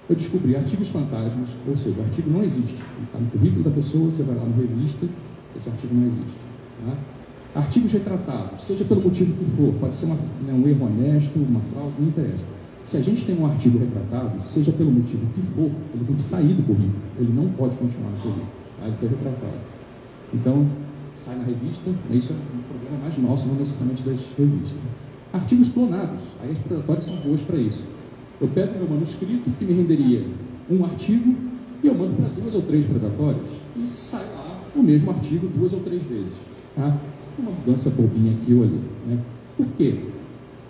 eu descobri artigos fantasmas, ou seja, o artigo não existe. Está no currículo da pessoa, você vai lá na revista, esse artigo não existe. Tá? Artigos retratados, seja pelo motivo que for, pode ser um erro honesto, uma fraude, não interessa. Se a gente tem um artigo retratado, seja pelo motivo que for, ele tem que sair do currículo, ele não pode continuar no currículo. Aí ele foi retratado. Então, sai na revista, isso é um problema mais nosso, não necessariamente das revistas. Artigos clonados, aí as predatórias são boas para isso. Eu pego meu manuscrito, que me renderia um artigo, e eu mando para 2 ou 3 predatórias, e sai lá o mesmo artigo 2 ou 3 vezes. Tá? Uma mudança bobinha aqui ou ali. Né? Por quê?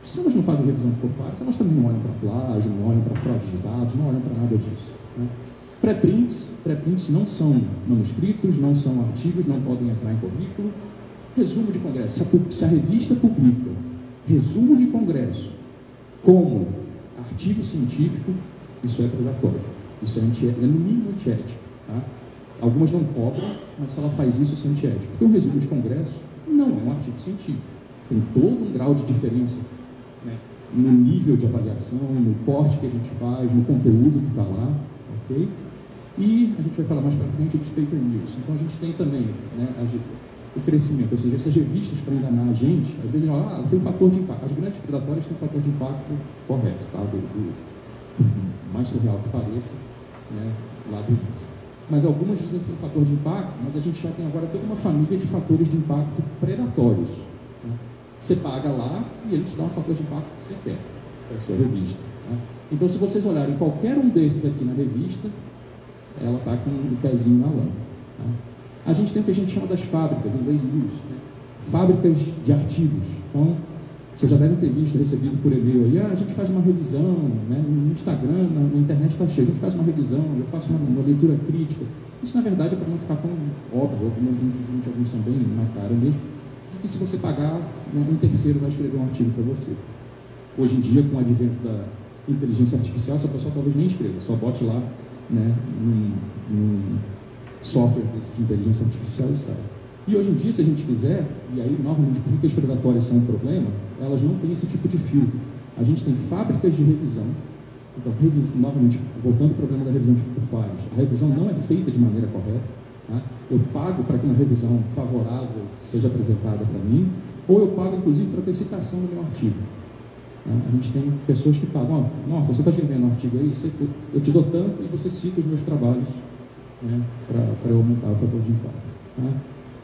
Se elas não fazem revisão por pares, elas também não olham para plágio, não olham para fraude de dados, não olham para nada disso. Né? Pré-prints não são manuscritos, não são artigos, não podem entrar em currículo. Resumo de congresso. Se a revista publica resumo de congresso como artigo científico, isso é predatório. Isso é no mínimo antiético. Tá? Algumas não cobram, mas se ela faz isso, isso é antiético. Porque um resumo de congresso não é um artigo científico. Tem todo um grau de diferença, né, no nível de avaliação, no corte que a gente faz, no conteúdo que está lá. Ok? E a gente vai falar mais para frente dos paper news. Então a gente tem também, né, o crescimento, ou seja, essas revistas para enganar a gente, às vezes tem um fator de impacto. As grandes predatórias têm um fator de impacto correto, tá? Do mais surreal que pareça, né, lá do índice. Mas algumas dizem que tem um fator de impacto, mas a gente já tem agora toda uma família de fatores de impacto predatórios. Né? Você paga lá e ele te dá um fator de impacto que você quer para a sua revista. Né? Então, se vocês olharem qualquer um desses aqui na revista, ela está com o pezinho na lama. Tá? A gente tem o que a gente chama das fábricas, em inglês news, né? Fábricas de artigos. Então, vocês já devem ter visto, recebido por e-mail aí, a gente faz uma revisão, né? No Instagram, na internet está cheio, a gente faz uma revisão, eu faço uma leitura crítica. Isso, na verdade, é para não ficar tão óbvio, alguns são bem na cara mesmo, de que se você pagar, um terceiro vai escrever um artigo para você. Hoje em dia, com o advento da inteligência artificial, essa pessoa talvez nem escreva, só bote lá, né, num software de inteligência artificial e sai. E hoje em dia, se a gente quiser, e aí normalmente por que as predatórias são um problema, elas não têm esse tipo de filtro. A gente tem fábricas de revisão, então novamente, voltando ao problema da revisão por pares, a revisão não é feita de maneira correta. Tá? Eu pago para que uma revisão favorável seja apresentada para mim, ou eu pago inclusive para ter citação no meu artigo. A gente tem pessoas que pagam, Norton, você está escrevendo um artigo aí, eu te dou tanto e você cita os meus trabalhos, né, para eu aumentar o fator de impacto. Tá?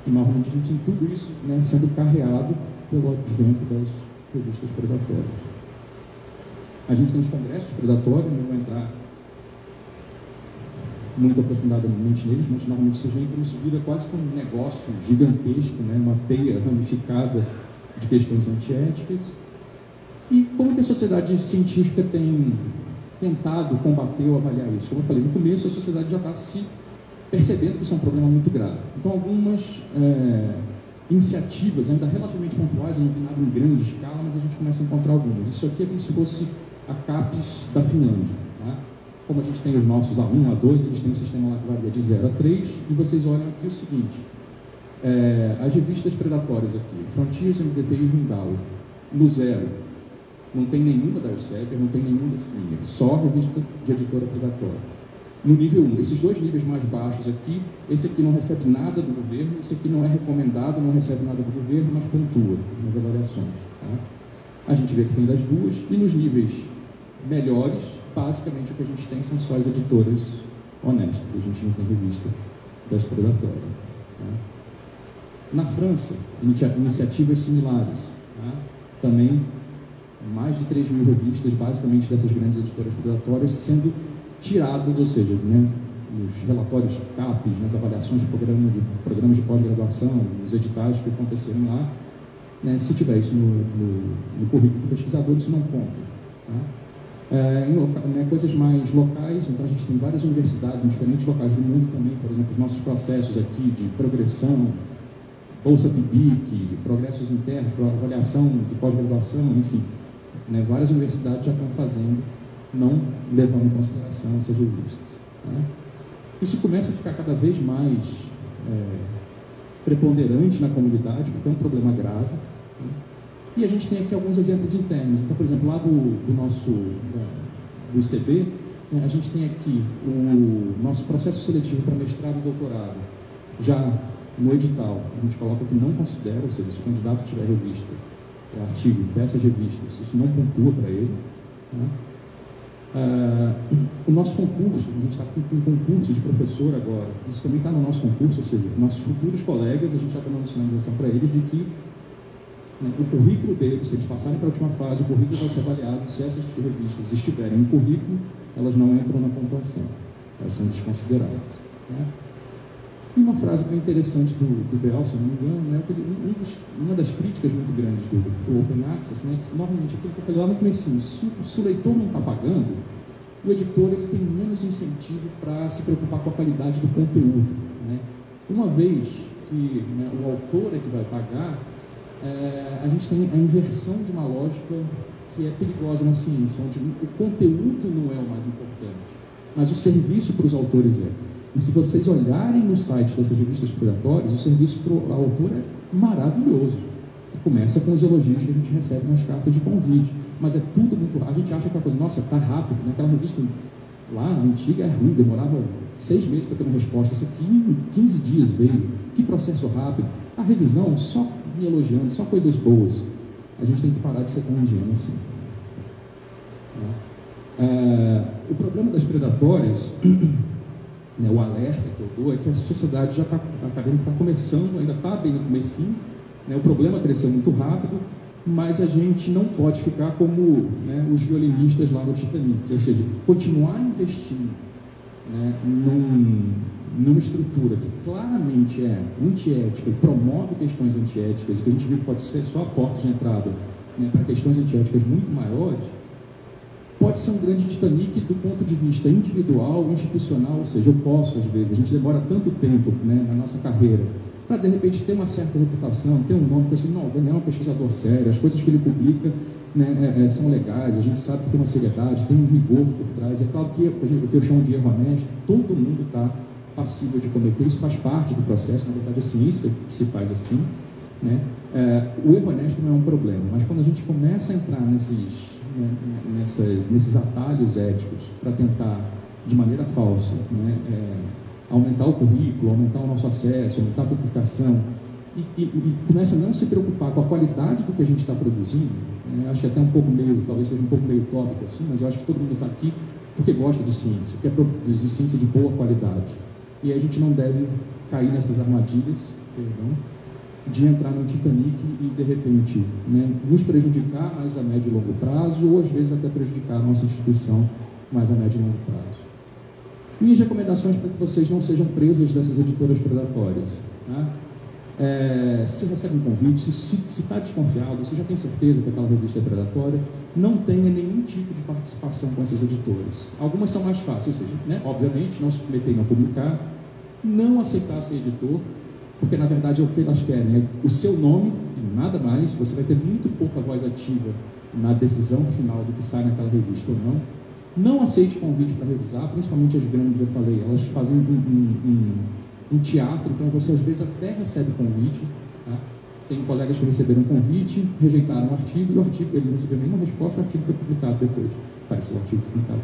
E normalmente a gente tem tudo isso, né, sendo carreado pelo advento das revistas predatórias. A gente tem os congressos predatórios, não vou entrar muito aprofundadamente neles, mas normalmente vocês veem como isso vira quase como um negócio gigantesco, né, uma teia ramificada de questões antiéticas. E como que a sociedade científica tem tentado combater ou avaliar isso? Como eu falei no começo, a sociedade já está se percebendo que isso é um problema muito grave. Então, algumas iniciativas ainda relativamente pontuais, eu não vi nada em grande escala, mas a gente começa a encontrar algumas. Isso aqui é como se fosse a CAPES da Finlândia. Tá? Como a gente tem os nossos A1, A2, eles têm um sistema lá que varia de 0 a 3, e vocês olham aqui o seguinte, as revistas predatórias aqui, Frontiers, MDT e Rindauer, no 0, não tem nenhuma da Elsevier, não tem nenhuma da Springer, só revista de editora predatória. No nível 1, esses dois níveis mais baixos aqui, esse aqui não recebe nada do governo, esse aqui não é recomendado, não recebe nada do governo, mas pontua nas avaliações. Tá? A gente vê que tem das duas, e nos níveis melhores, basicamente o que a gente tem são só as editoras honestas, a gente não tem revista das predatórias. Tá? Na França, iniciativas similares, tá? Também mais de 3 mil revistas, basicamente dessas grandes editoras predatórias, sendo tiradas, ou seja, né, nos relatórios CAPES, nas avaliações de programas de pós-graduação, nos editais que aconteceram lá, né, se tiver isso no currículo do pesquisador, isso não conta. Tá? Coisas mais locais, então a gente tem várias universidades em diferentes locais do mundo também, por exemplo, os nossos processos aqui de progressão, Bolsa PIBIC, progressos internos, avaliação de pós-graduação, enfim, né, várias universidades já estão fazendo, não levando em consideração essas revistas. Tá? Isso começa a ficar cada vez mais preponderante na comunidade, porque é um problema grave. Tá? E a gente tem aqui alguns exemplos internos. Então, por exemplo, lá do ICB, né, a gente tem aqui o nosso processo seletivo para mestrado e doutorado. Já no edital, a gente coloca que não considera, ou seja, se o candidato tiver revista, artigo dessas revistas, isso não pontua para ele. Tá? O nosso concurso, a gente está com um concurso de professor agora, isso também está no nosso concurso, ou seja, nossos futuros colegas, a gente já está dando sinalização para eles de que, né, o currículo deles, se eles passarem para a última fase, o currículo vai ser avaliado. Se essas revistas estiverem no currículo, elas não entram na pontuação, elas são desconsideradas. Né? E uma frase bem interessante do Beal, se não me engano, né, uma das críticas muito grandes do Open Access, né, que normalmente aquilo que eu falei lá no comecinho, se o leitor não está pagando, o editor ele tem menos incentivo para se preocupar com a qualidade do conteúdo. Né? Uma vez que, né, o autor é que vai pagar, a gente tem a inversão de uma lógica que é perigosa na ciência, onde o conteúdo não é o mais importante, mas o serviço para os autores é. E se vocês olharem no site dessas revistas predatórias, o serviço para o autor é maravilhoso. E começa com os elogios que a gente recebe nas cartas de convite. Mas é tudo muito rápido. A gente acha que a coisa, nossa, está rápido. Né? Aquela revista lá, antiga, é ruim, demorava 6 meses para ter uma resposta. Isso aqui em 15 dias veio. Que processo rápido. A revisão, só me elogiando, só coisas boas. A gente tem que parar de ser tão ingênuo assim. O problema das predatórias... O alerta que eu dou é que a sociedade já está acadêmica, está começando, ainda está bem no comecinho, né? O problema cresceu muito rápido, mas a gente não pode ficar como, né, os violinistas lá no Titanic, ou seja, continuar investindo, né, numa estrutura que claramente é antiética e promove questões antiéticas, e que a gente viu que pode ser só a porta de entrada, né, para questões antiéticas muito maiores. Pode ser um grande Titanic do ponto de vista individual, institucional, ou seja, eu posso, às vezes, a gente demora tanto tempo, né, na nossa carreira, para, de repente, ter uma certa reputação, ter um nome, porque assim, não, o Daniel é um pesquisador sério, as coisas que ele publica, né, são legais, a gente sabe que tem uma seriedade, tem um rigor por trás. É claro que o que eu chamo de erro honesto, todo mundo está passível de cometer, isso faz parte do processo, na verdade a ciência se faz assim, né? O erro honesto não é um problema, mas quando a gente começa a entrar nesses atalhos éticos para tentar, de maneira falsa, né, aumentar o currículo, aumentar o nosso acesso, aumentar a publicação, e começa a não se preocupar com a qualidade do que a gente está produzindo, né, acho que até um pouco meio, talvez seja um pouco meio utópico assim, mas eu acho que todo mundo está aqui porque gosta de ciência, quer produzir ciência de boa qualidade, e a gente não deve cair nessas armadilhas, de entrar no Titanic e, de repente, né, nos prejudicar mais a médio e longo prazo, ou às vezes até prejudicar a nossa instituição mais a médio e longo prazo. Minhas recomendações para que vocês não sejam presas dessas editoras predatórias. Né? Se recebe um convite, se está desconfiado, se já tem certeza que aquela revista é predatória, não tenha nenhum tipo de participação com essas editoras. Algumas são mais fáceis, ou seja, né, obviamente, não se submeter a publicar, não aceitar ser editor, porque na verdade é o que elas querem, é o seu nome e nada mais. Você vai ter muito pouca voz ativa na decisão final do que sai naquela revista ou não. Não aceite convite para revisar, principalmente as grandes, eu falei, elas fazem um teatro, então você às vezes até recebe convite. Tá? Tem colegas que receberam convite, rejeitaram o artigo, e o artigo, ele não recebeu nenhuma resposta, o artigo foi publicado depois. Apareceu o artigo publicado.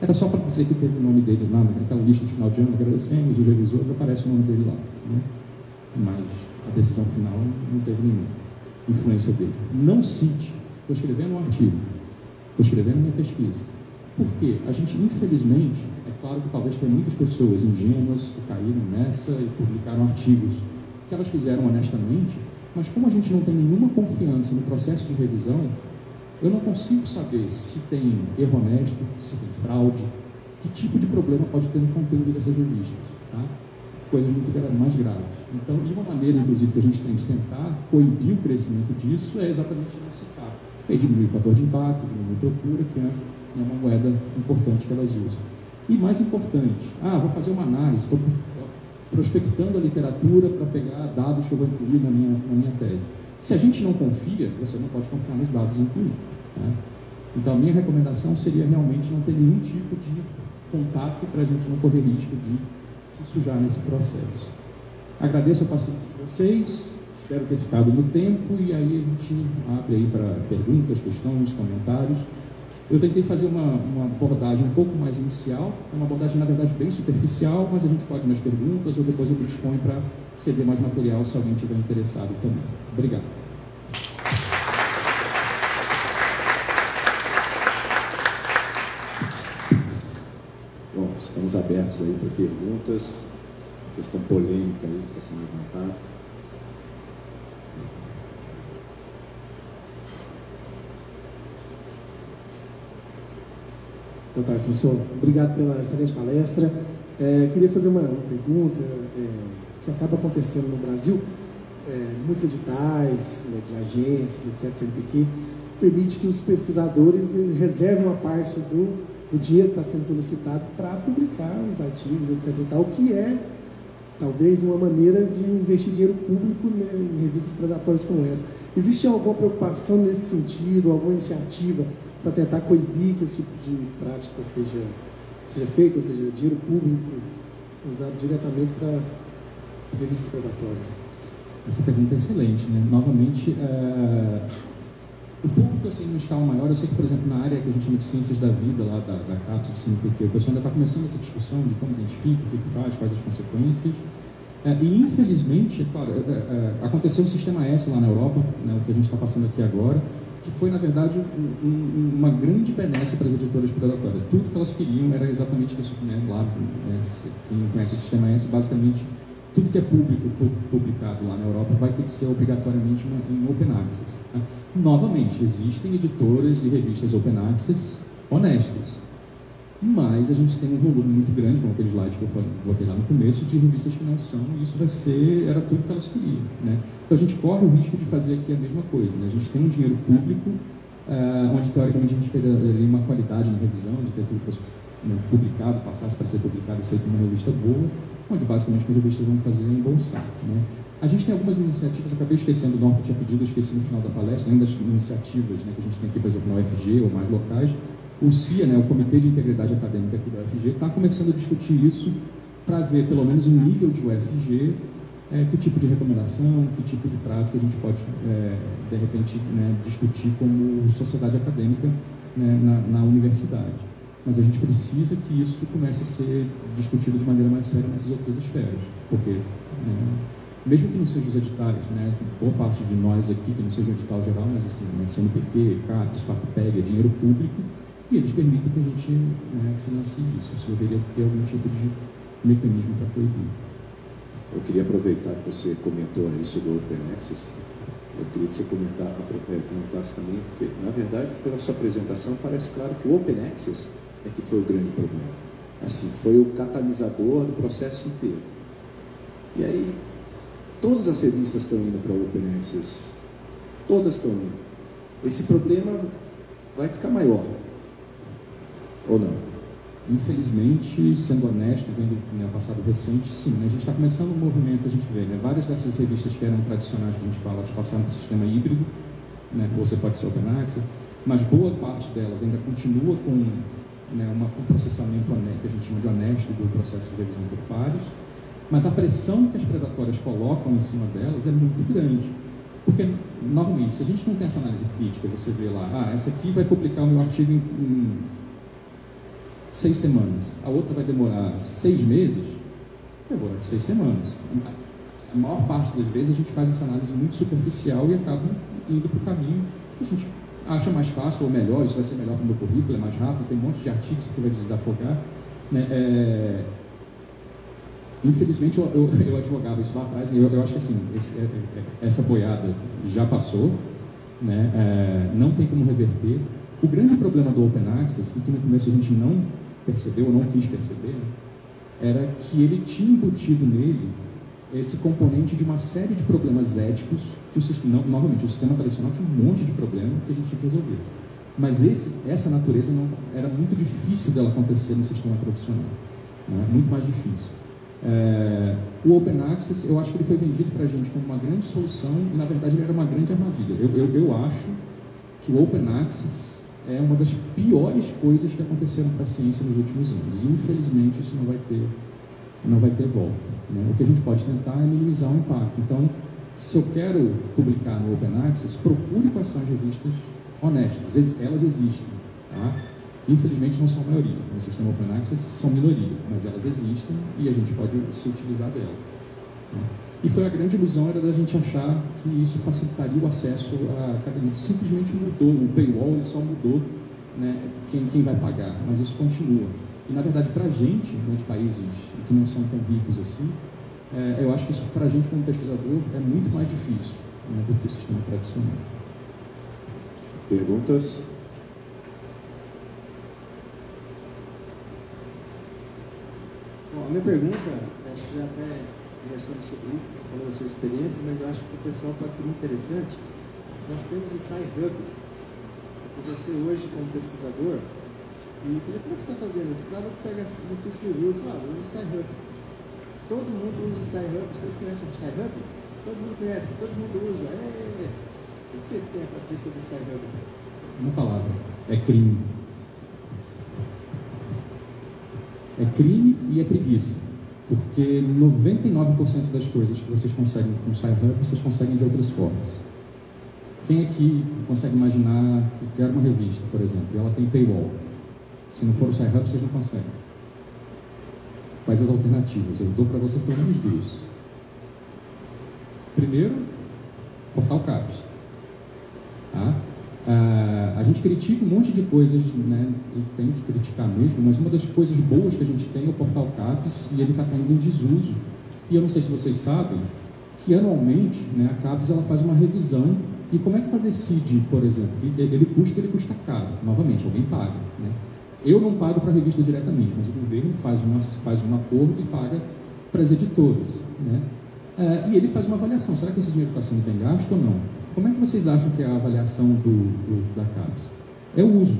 Era só para dizer que teve o nome dele lá naquela lista de final de ano, agradecemos os revisores, aparece o nome dele lá, né? Mas a decisão final não teve nenhuma influência dele. Não cite, estou escrevendo um artigo, estou escrevendo minha pesquisa. Por quê? A gente, infelizmente, é claro que talvez tenha muitas pessoas ingênuas que caíram nessa e publicaram artigos que elas fizeram honestamente, mas como a gente não tem nenhuma confiança no processo de revisão, eu não consigo saber se tem erro honesto, se tem fraude, que tipo de problema pode ter no conteúdo dessas revistas, tá? Coisas muito mais graves. Então, e uma maneira, inclusive, que a gente tem de tentar coibir o crescimento disso é exatamente não citar. Aí diminui o fator de impacto, diminui a procura, que é uma moeda importante que elas usam. E mais importante, vou fazer uma análise, estou prospectando a literatura para pegar dados que eu vou incluir na minha tese. Se a gente não confia, você não pode confiar nos dados incluídos, né? Então, a minha recomendação seria realmente não ter nenhum tipo de contato para a gente não correr risco de se sujar nesse processo. Agradeço a paciência de vocês, espero ter ficado no tempo, e aí a gente abre aí para perguntas, questões, comentários. Eu tentei fazer uma abordagem um pouco mais inicial, uma abordagem, na verdade, bem superficial, mas a gente pode ir nas perguntas, ou depois eu me disponho para ceder mais material se alguém estiver interessado também. Obrigado. Bom, estamos abertos aí para perguntas, questão polêmica aí que está sendo levantada. Boa tarde, professor. Obrigado pela excelente palestra. Queria fazer uma pergunta que acaba acontecendo no Brasil. Muitos editais, de agências, etc., CNPq, permite que os pesquisadores reservem uma parte do dinheiro que está sendo solicitado para publicar os artigos, etc., e tal, que é, talvez, uma maneira de investir dinheiro público, né, em revistas predatórias como essa. Existe alguma preocupação nesse sentido, alguma iniciativa para tentar coibir que esse tipo de prática seja feita, ou seja, dinheiro público usado diretamente para revistas predatórias? Essa pergunta é excelente, né? Novamente, o público, assim, numa escala maior, eu sei que, por exemplo, na área que a gente chama de ciências da vida, lá da CAPES, do CNPq, o pessoal ainda está começando essa discussão de como identifica, o que faz, quais as consequências. E, infelizmente, claro, aconteceu o Sistema S lá na Europa, né, o que a gente está passando aqui agora, que foi, na verdade, uma grande benesse para as editoras predatórias. Tudo que elas queriam era exatamente isso, né? Lá, quem conhece o Sistema S, basicamente, tudo que é público publicado lá na Europa vai ter que ser obrigatoriamente em Open Access, né? Novamente, existem editoras e revistas Open Access honestas, mas a gente tem um volume muito grande, como aquele slide que eu botei lá no começo, de revistas que não são, e isso era tudo que elas queriam, né? Então a gente corre o risco de fazer aqui a mesma coisa, né? A gente tem um dinheiro público, onde teoricamente a gente esperaria uma qualidade na revisão, de que tudo fosse, né, publicado, passasse para ser publicado e sair como uma revista boa, onde basicamente as revistas vão fazer embolsar, né? A gente tem algumas iniciativas, acabei esquecendo, o Norton tinha pedido, eu esqueci no final da palestra, além das iniciativas, né, que a gente tem aqui, por exemplo, na UFG ou mais locais. O CIA, né, o Comitê de Integridade Acadêmica aqui da UFG, está começando a discutir isso para ver, pelo menos em nível de UFG, que tipo de recomendação, que tipo de prática a gente pode, de repente, né, discutir como sociedade acadêmica, né, na universidade. Mas a gente precisa que isso comece a ser discutido de maneira mais séria nessas outras esferas, porque, mesmo que não sejam os editais, né, boa parte de nós aqui, que não seja o edital geral, mas assim, né, CNPq, CAPES, FAPEG, é dinheiro público, e eles permitem que a gente, né, financie isso. Isso deveria ter algum tipo de mecanismo para proibir. Eu queria aproveitar que você comentou isso do Open Access. Eu queria que você comentasse também, porque, na verdade, pela sua apresentação, parece claro que o Open Access é que foi o grande problema. Assim, foi o catalisador do processo inteiro. E aí, todas as revistas estão indo para o Open Access. Todas estão indo. Esse problema vai ficar maior. Ou não? Infelizmente, sendo honesto, vendo o passado recente, sim, né? A gente está começando um movimento, a gente vê, né? Várias dessas revistas que eram tradicionais, que a gente fala, elas passaram para o sistema híbrido, né? Você pode ser Open Access, mas boa parte delas ainda continua com, né, um processamento que a gente chama de honesto do processo de revisão por pares, mas a pressão que as predatórias colocam em cima delas é muito grande. Porque, novamente, se a gente não tem essa análise crítica, você vê lá, essa aqui vai publicar o meu artigo 6 semanas, a outra vai demorar 6 meses, eu vou de 6 semanas. A maior parte das vezes a gente faz essa análise muito superficial e acaba indo para o caminho que a gente acha mais fácil ou melhor, isso vai ser melhor para o meu currículo, é mais rápido, tem um monte de artigos que vai desafogar, né? Infelizmente eu advogava isso lá atrás e eu acho que assim, essa boiada já passou, né? Não tem como reverter. O grande problema do Open Access, e que no começo a gente não percebeu ou não quis perceber, era que ele tinha embutido nele esse componente de uma série de problemas éticos que o sistema, novamente, o sistema tradicional tinha um monte de problema que a gente tinha que resolver. Mas essa natureza não, era muito difícil dela acontecer no sistema tradicional, né? Muito mais difícil. O Open Access, eu acho que ele foi vendido para a gente como uma grande solução e, na verdade, ele era uma grande armadilha. Eu acho que o Open Access é uma das piores coisas que aconteceram para a ciência nos últimos anos. E, infelizmente, isso não vai ter volta, né? O que a gente pode tentar é minimizar o impacto. Então, se eu quero publicar no Open Access, procure quais são as revistas honestas. Elas existem, tá? Infelizmente não são a maioria. No sistema Open Access são minoria, mas elas existem e a gente pode se utilizar delas, né? E foi a grande ilusão era da gente achar que isso facilitaria o acesso à academia. Simplesmente mudou, o paywall ele só mudou, né, quem vai pagar, mas isso continua. E, na verdade, para a gente, de países que não são tão ricos assim, eu acho que isso, para a gente, como pesquisador, é muito mais difícil, né, do que o sistema tradicional. Perguntas? Bom, a minha pergunta, acho que já até conversamos sobre isso, falando da sua experiência, mas eu acho que o pessoal pode ser muito interessante. Nós temos o SciHub, e você hoje, como pesquisador, e como é que você está fazendo? Eu precisava pegar no Fiscal Review e falar, usa o SciHub. Todo mundo usa o SciHub. Vocês conhecem o SciHub? Todo mundo conhece, todo mundo usa. O que você tem para dizer sobre o SciHub? Uma palavra, é crime. É crime e é preguiça. Porque 99% das coisas que vocês conseguem com o SciHub, vocês conseguem de outras formas. Quem aqui consegue imaginar que quer uma revista, por exemplo, e ela tem paywall? Se não for o SciHub, vocês não conseguem. Quais as alternativas? Eu dou para vocês pelo menos 2. Primeiro, Portal CAPES. Tá? A gente critica um monte de coisas, né? E tem que criticar mesmo, mas uma das coisas boas que a gente tem é o Portal CAPES e ele está caindo em desuso. E eu não sei se vocês sabem que anualmente, né, a CAPES ela faz uma revisão. E como é que ela decide, por exemplo, que ele custa caro? Novamente, alguém paga, né? Eu não pago para a revista diretamente, mas o governo faz um acordo e paga para as editoras, né? E ele faz uma avaliação. Será que esse dinheiro está sendo bem gasto ou não? Como é que vocês acham que é a avaliação da CAPES? É o uso.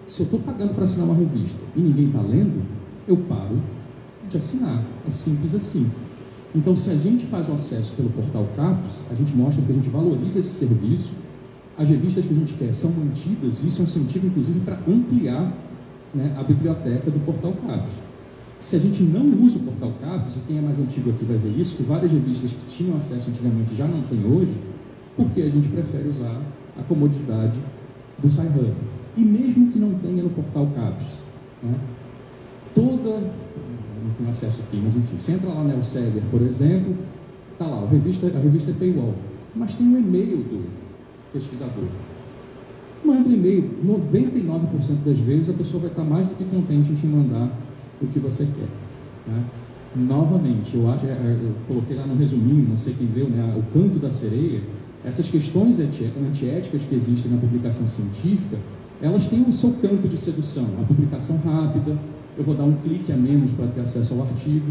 Se eu estou pagando para assinar uma revista e ninguém está lendo, eu paro de assinar. É simples assim. Então, se a gente faz o acesso pelo portal CAPES, a gente mostra que a gente valoriza esse serviço, as revistas que a gente quer são mantidas, e isso é um incentivo, inclusive, para ampliar, né, a biblioteca do portal CAPES. Se a gente não usa o portal CAPES, e quem é mais antigo aqui vai ver isso, que várias revistas que tinham acesso antigamente já não têm hoje, porque a gente prefere usar a comodidade do SciHub. E mesmo que não tenha no portal CAPES, né, não tenho acesso aqui, mas enfim, você entra lá no Elsevier, por exemplo, está lá, a revista é paywall, mas tem um e-mail do pesquisador. Manda um e-mail, 99% das vezes a pessoa vai estar mais do que contente em te mandar o que você quer, né? Novamente, eu coloquei lá no resuminho, não sei quem leu, né, o canto da sereia. Essas questões antiéticas que existem na publicação científica, elas têm o seu canto de sedução, a publicação rápida, eu vou dar um clique a menos para ter acesso ao artigo,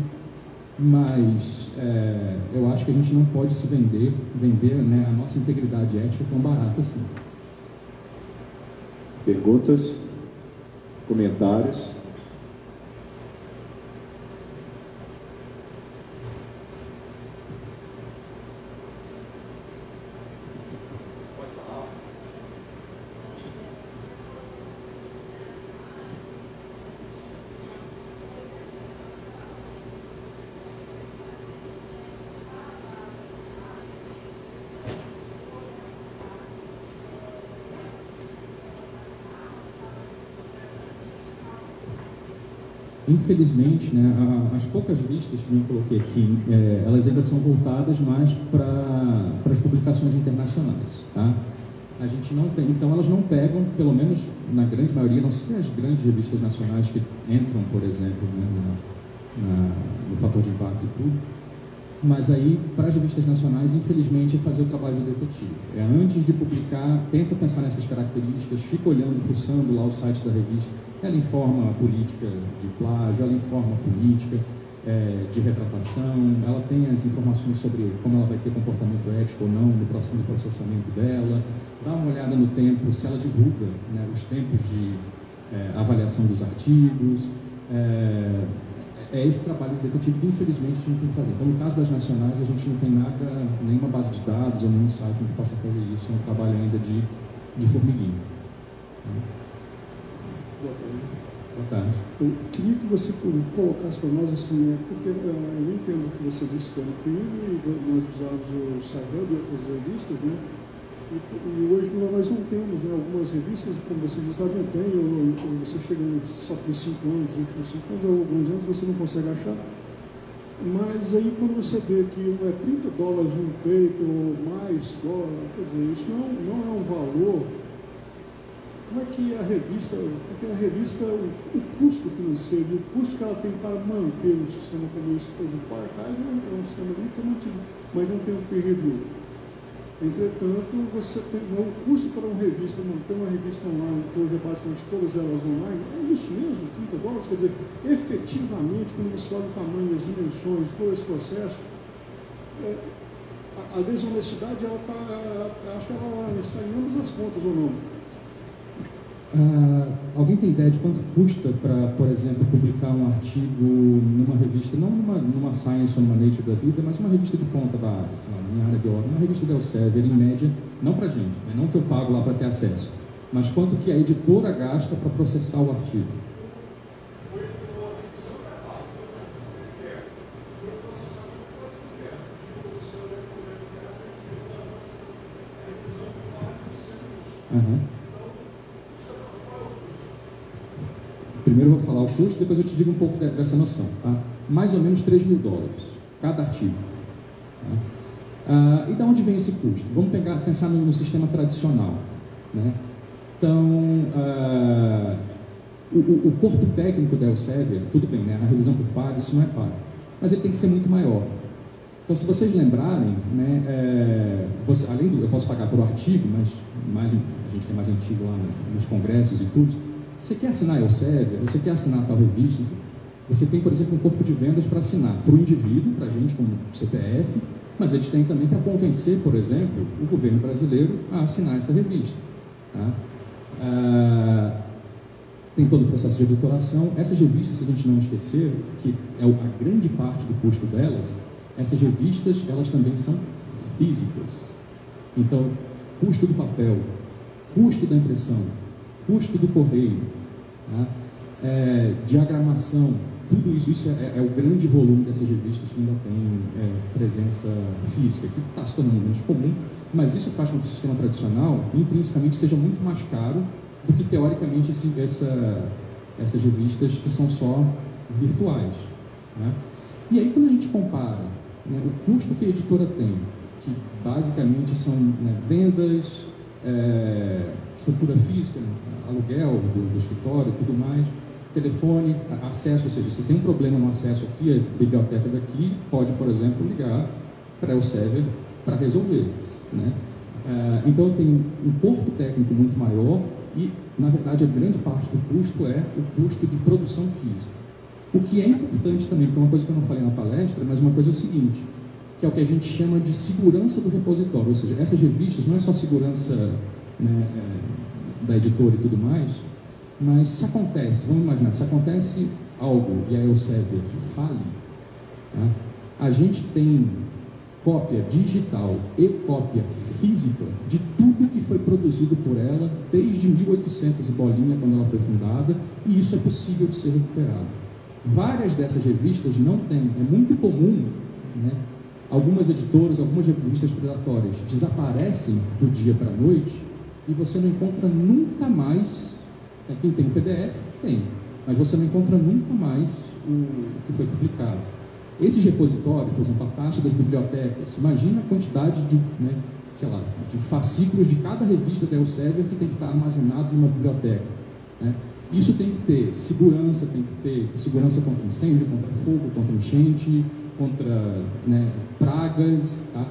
mas eu acho que a gente não pode se vender, né, a nossa integridade ética tão barato assim. Perguntas? Comentários? Infelizmente, né, as poucas listas que eu coloquei aqui, elas ainda são voltadas mais para as publicações internacionais, tá? A gente não tem, então elas não pegam, pelo menos na grande maioria, não sei as grandes revistas nacionais que entram, por exemplo, né, no fator de impacto e tudo, mas aí, para as revistas nacionais, infelizmente, é fazer o trabalho de detetive. Antes de publicar, tenta pensar nessas características, fica olhando, fuçando lá o site da revista. Ela informa a política de plágio, ela informa a política de retratação, ela tem as informações sobre como ela vai ter comportamento ético ou não no processamento dela, dá uma olhada no tempo, se ela divulga, né, os tempos de avaliação dos artigos. É esse trabalho de detetive que, infelizmente, a gente tem que fazer. Então, no caso das nacionais, a gente não tem nada, nenhuma base de dados ou nenhum site onde possa fazer isso. É um trabalho ainda de formiguinha. Boa tarde. Boa tarde. Eu queria que você colocasse para nós assim, porque eu entendo que você disse que é um crime, nós usamos o Sci-Hub e outras revistas, né? E hoje nós não temos, né, algumas revistas, como você disse, não tem, ou você chega só com 5 anos, nos últimos 5 anos, ou alguns anos você não consegue achar. Mas aí quando você vê que é $30 um paper ou mais, quer dizer, isso não é um valor. Como é que a revista, porque a revista, o custo financeiro e o custo que ela tem para manter um sistema como esse, por exemplo, o Archive é um sistema muito antigo, mas não tem um peer review. Entretanto, você tem o custo para uma revista, manter uma revista online, que hoje é basicamente todas elas online, é isso mesmo, $30, quer dizer, efetivamente, quando você olha o tamanho, as dimensões, todo esse processo, a desonestidade, ela está, acho que ela está em ambas as contas ou não? Alguém tem ideia de quanto custa para, por exemplo, publicar um artigo numa revista, não numa Science ou numa Nature da vida, mas uma revista de ponta da área, sei lá, minha área de ordem, uma revista da Elsevier, em média, não para a gente, né, não que eu pago lá para ter acesso, mas quanto que a editora gasta para processar o artigo? Primeiro eu vou falar o custo, depois eu te digo um pouco dessa noção. Tá? Mais ou menos $3 mil cada artigo. Tá? E de onde vem esse custo? Vamos pensar no sistema tradicional. Né? Então, o corpo técnico da Elsevier, tudo bem, né? A revisão por pares, isso não é pago, mas ele tem que ser muito maior. Então, se vocês lembrarem, né, além do eu posso pagar por artigo, mas a gente é mais antigo lá nos congressos e tudo. Você quer assinar a Elsevier, você quer assinar tal revista, você tem, por exemplo, um corpo de vendas para assinar para o indivíduo, para a gente como CPF, mas eles têm também para convencer, por exemplo, o governo brasileiro a assinar essa revista. Tá? Tem todo o processo de editoração. Essas revistas, se a gente não esquecer, que é a grande parte do custo delas, essas revistas, elas também são físicas. Então, custo do papel, custo da impressão, custo do correio, tá? Diagramação, tudo isso é o grande volume dessas revistas que ainda tem presença física, que está se tornando menos comum, mas isso faz com que o sistema tradicional, intrinsecamente, seja muito mais caro do que, teoricamente, essas revistas que são só virtuais. Né? E aí, quando a gente compara, né, o custo que a editora tem, que basicamente são, né, vendas, estrutura física, aluguel do escritório, tudo mais, telefone, acesso, ou seja, se tem um problema no acesso aqui, a biblioteca daqui pode, por exemplo, ligar para a Elsevier para resolver. Né? Então, eu tenho um corpo técnico muito maior e, na verdade, a grande parte do custo é o custo de produção física. O que é importante também, porque é uma coisa que eu não falei na palestra, mas uma coisa é o seguinte, que é o que a gente chama de segurança do repositório, ou seja, essas revistas não é só segurança, né, da editora e tudo mais, mas se acontece, vamos imaginar, se acontece algo e a Elsevier fale, tá? A gente tem cópia digital e cópia física de tudo que foi produzido por ela desde 1800 e bolinha, quando ela foi fundada, e isso é possível de ser recuperado. Várias dessas revistas não têm, é muito comum, né, algumas editoras, algumas revistas predatórias desaparecem do dia para a noite e você não encontra nunca mais. Quem tem PDF, tem. mas você não encontra nunca mais o que foi publicado. Esses repositórios, por exemplo, a taxa das bibliotecas, imagina a quantidade de, né, sei lá, de fascículos de cada revista da Elsevier que tem que estar armazenado em uma biblioteca, né? Isso tem que ter segurança, tem que ter segurança contra incêndio, contra fogo, contra enchente, contra, né, pragas, tá?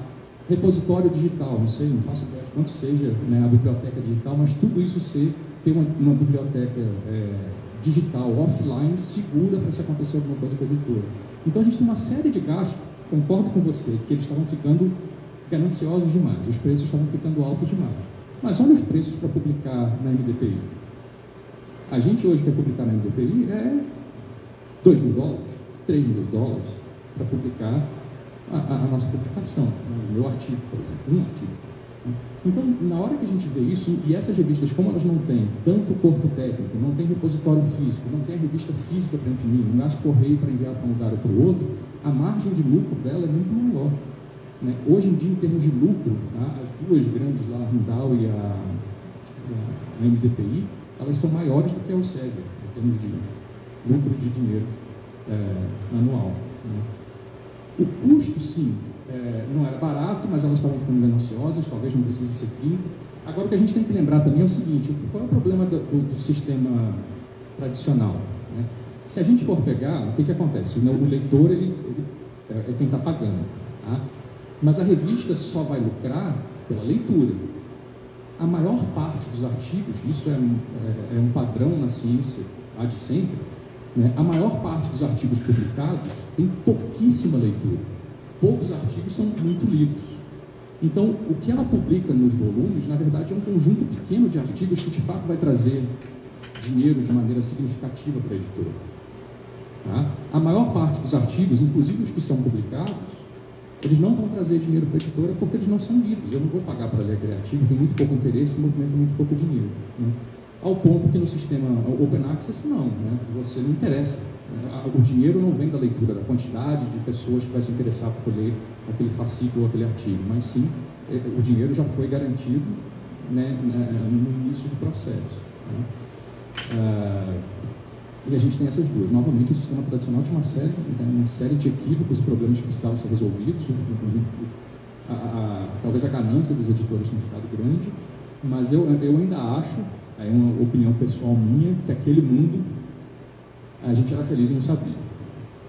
Repositório digital, não sei, não faço ideia de quanto seja, né, a biblioteca digital, mas tudo isso ter uma biblioteca digital, offline, segura para se acontecer alguma coisa com a editora. Então a gente tem uma série de gastos, concordo com você, que eles estavam ficando gananciosos demais, os preços estavam ficando altos demais. Mas olha os preços para publicar na MDPI. A gente hoje quer publicar na MDPI é $2.000, $3.000 para publicar a nossa publicação, o meu artigo, por exemplo, um artigo. Então, na hora que a gente vê isso, e essas revistas, como elas não têm tanto corpo técnico, não tem repositório físico, não tem a revista física para imprimir, não gasta correio para enviar para um lugar ou para o outro, a margem de lucro dela é muito maior, né? Hoje em dia, em termos de lucro, tá, as duas grandes lá, a Rindal e a MDPI, elas são maiores do que a Elsevier, em termos de lucro de dinheiro anual, né? O custo, sim, não era barato, mas elas estavam ficando gananciosas, talvez não precise ser 30. Agora, o que a gente tem que lembrar também é o seguinte, qual é o problema do sistema tradicional, né? Se a gente for pegar, o que acontece? O leitor, ele é quem está pagando, tá? Mas a revista só vai lucrar pela leitura. A maior parte dos artigos, isso é um padrão na ciência há de sempre, né? A maior parte dos artigos publicados tem pouquíssima leitura. Poucos artigos são muito lidos. Então, o que ela publica nos volumes, na verdade, é um conjunto pequeno de artigos que, de fato, vai trazer dinheiro de maneira significativa para a editora. Tá? A maior parte dos artigos, inclusive os que são publicados, eles não vão trazer dinheiro para a editora porque eles não são lidos. Eu não vou pagar para ler aquele artigo, tem muito pouco interesse e movimenta muito pouco dinheiro, né? Ao ponto que no sistema Open Access, não, né? Você não interessa. O dinheiro não vem da leitura, da quantidade de pessoas que vai se interessar por ler aquele fascículo ou aquele artigo, mas sim, o dinheiro já foi garantido, né, no início do processo, né? E a gente tem essas duas. Novamente, o sistema tradicional tinha uma série de equívocos e problemas que precisavam ser resolvidos. Talvez a ganância dos editores tenha ficado grande, mas eu ainda acho, é uma opinião pessoal minha, que aquele mundo a gente era feliz e não sabia,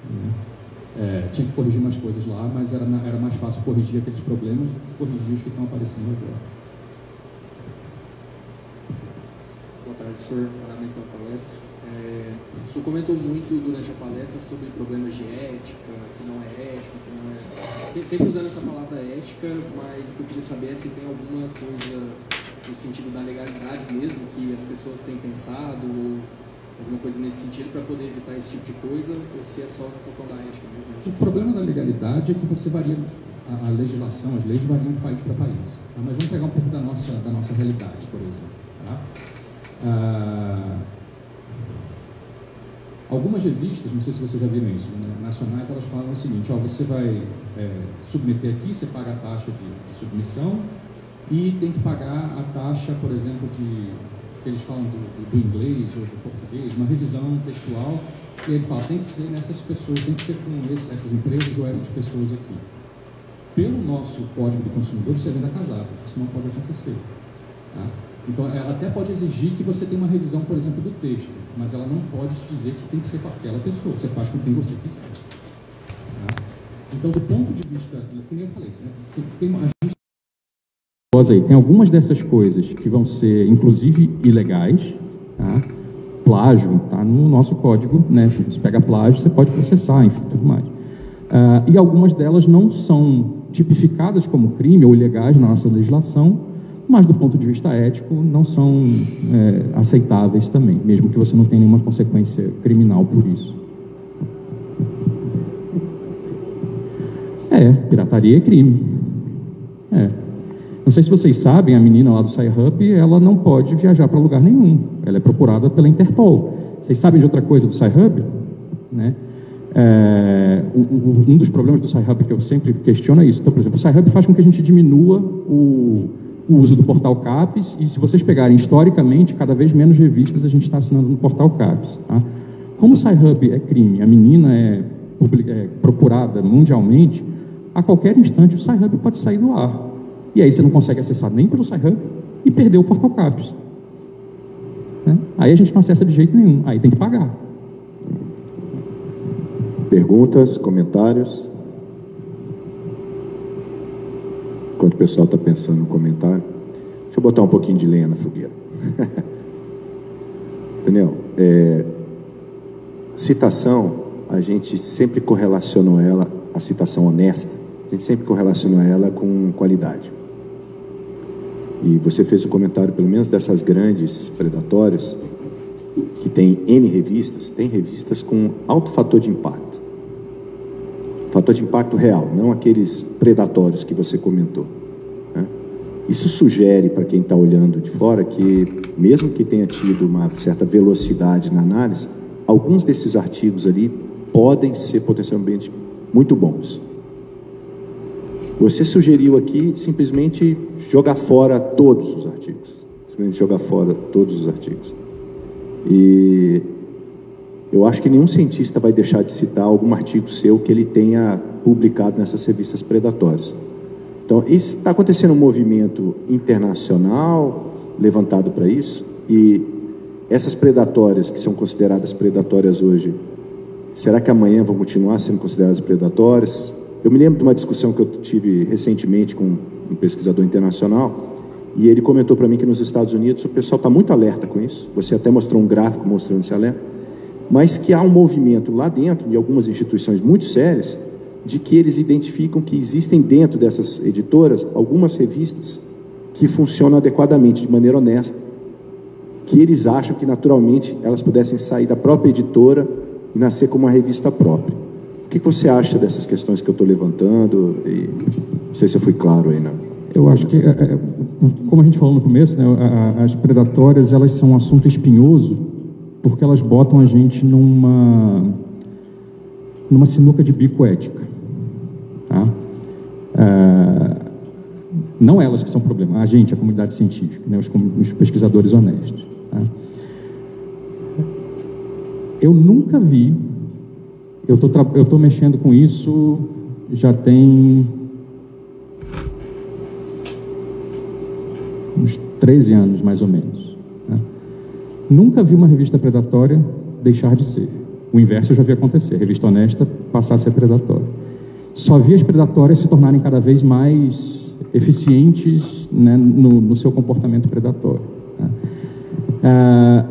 né? Tinha que corrigir umas coisas lá, mas era mais fácil corrigir aqueles problemas do que corrigir os que estão aparecendo agora. Boa tarde, senhor. Parabéns pela palestra. O senhor comentou muito durante a palestra sobre problemas de ética, que não é ético, que não é... Sempre usando essa palavra ética, mas o que eu queria saber é se tem alguma coisa no sentido da legalidade mesmo, que as pessoas têm pensado, ou alguma coisa nesse sentido para poder evitar esse tipo de coisa, ou se é só a questão da ética mesmo. O problema da legalidade é que você varia, a legislação, as leis variam de país para país. Tá? Mas vamos pegar um pouco da nossa realidade, por exemplo. Tá? Algumas revistas, não sei se vocês já viram isso, né, nacionais, elas falam o seguinte: ó, você vai submeter aqui, você paga a taxa de submissão e tem que pagar a taxa, por exemplo, que eles falam do inglês ou do português, uma revisão textual, e ele fala, tem que ser nessas pessoas, tem que ser com essas empresas ou essas pessoas aqui. Pelo nosso Código do Consumidor, isso é venda casada, isso não pode acontecer. Tá? Então, ela até pode exigir que você tenha uma revisão, por exemplo, do texto, mas ela não pode te dizer que tem que ser com aquela pessoa, você faz com quem você quiser. Tá? Então, do ponto de vista, como eu falei, né, tem algumas dessas coisas que vão ser, inclusive, ilegais, tá? Plágio, tá no nosso código, né? Se você pega plágio, você pode processar, enfim, tudo mais. E algumas delas não são tipificadas como crime ou ilegais na nossa legislação, mas do ponto de vista ético não são aceitáveis também, mesmo que você não tenha nenhuma consequência criminal por isso. Pirataria é crime. Não sei se vocês sabem, a menina lá do Sci-Hub, ela não pode viajar para lugar nenhum. Ela é procurada pela Interpol. Vocês sabem de outra coisa do Sci-Hub? Né? Um dos problemas do Sci-Hub que eu sempre questiono é isso. Então, por exemplo, o Sci-Hub faz com que a gente diminua o uso do Portal CAPES, e se vocês pegarem historicamente, cada vez menos revistas a gente está assinando no Portal CAPES. Tá? como o Sci-Hub é crime, a menina é procurada mundialmente, a qualquer instante o Sci-Hub pode sair do ar. E aí você não consegue acessar nem pelo Sci-Hub e perdeu o Portal Capes. Né? Aí a gente não acessa de jeito nenhum, aí tem que pagar. Perguntas, comentários? Enquanto o pessoal está pensando no comentário, deixa eu botar um pouquinho de lenha na fogueira. Daniel, citação, a gente sempre correlacionou ela, a citação honesta, a gente sempre correlacionou ela com qualidade. E você fez o comentário, pelo menos dessas grandes predatórias, que tem N revistas, tem revistas com alto fator de impacto. Fator de impacto real, não aqueles predatórios que você comentou. Né? Isso sugere para quem está olhando de fora que, mesmo que tenha tido uma certa velocidade na análise, alguns desses artigos ali podem ser potencialmente muito bons. Você sugeriu aqui simplesmente jogar fora todos os artigos. Simplesmente jogar fora todos os artigos. E eu acho que nenhum cientista vai deixar de citar algum artigo seu que ele tenha publicado nessas revistas predatórias. Então, está acontecendo um movimento internacional levantado para isso, e essas predatórias que são consideradas predatórias hoje, será que amanhã vão continuar sendo consideradas predatórias? Eu me lembro de uma discussão que eu tive recentemente com um pesquisador internacional, e ele comentou para mim que nos Estados Unidos o pessoal está muito alerta com isso. Você até mostrou um gráfico mostrando esse alerta, mas que há um movimento lá dentro, de algumas instituições muito sérias, de que eles identificam que existem dentro dessas editoras algumas revistas que funcionam adequadamente, de maneira honesta, que eles acham que naturalmente elas pudessem sair da própria editora e nascer como uma revista própria. O que você acha dessas questões que eu estou levantando? E não sei se eu fui claro aí, não. Eu acho que, como a gente falou no começo, né, as predatórias, elas são um assunto espinhoso porque elas botam a gente numa sinuca de bico ética. Tá? Não elas que são o problema, a gente, a comunidade científica, né, os pesquisadores honestos. Tá? Eu nunca vi, eu estou mexendo com isso já tem uns 13 anos, mais ou menos. Né? Nunca vi uma revista predatória deixar de ser. O inverso eu já vi acontecer, a revista honesta passar a ser predatória. Só vi as predatórias se tornarem cada vez mais eficientes, né, no seu comportamento predatório. Né?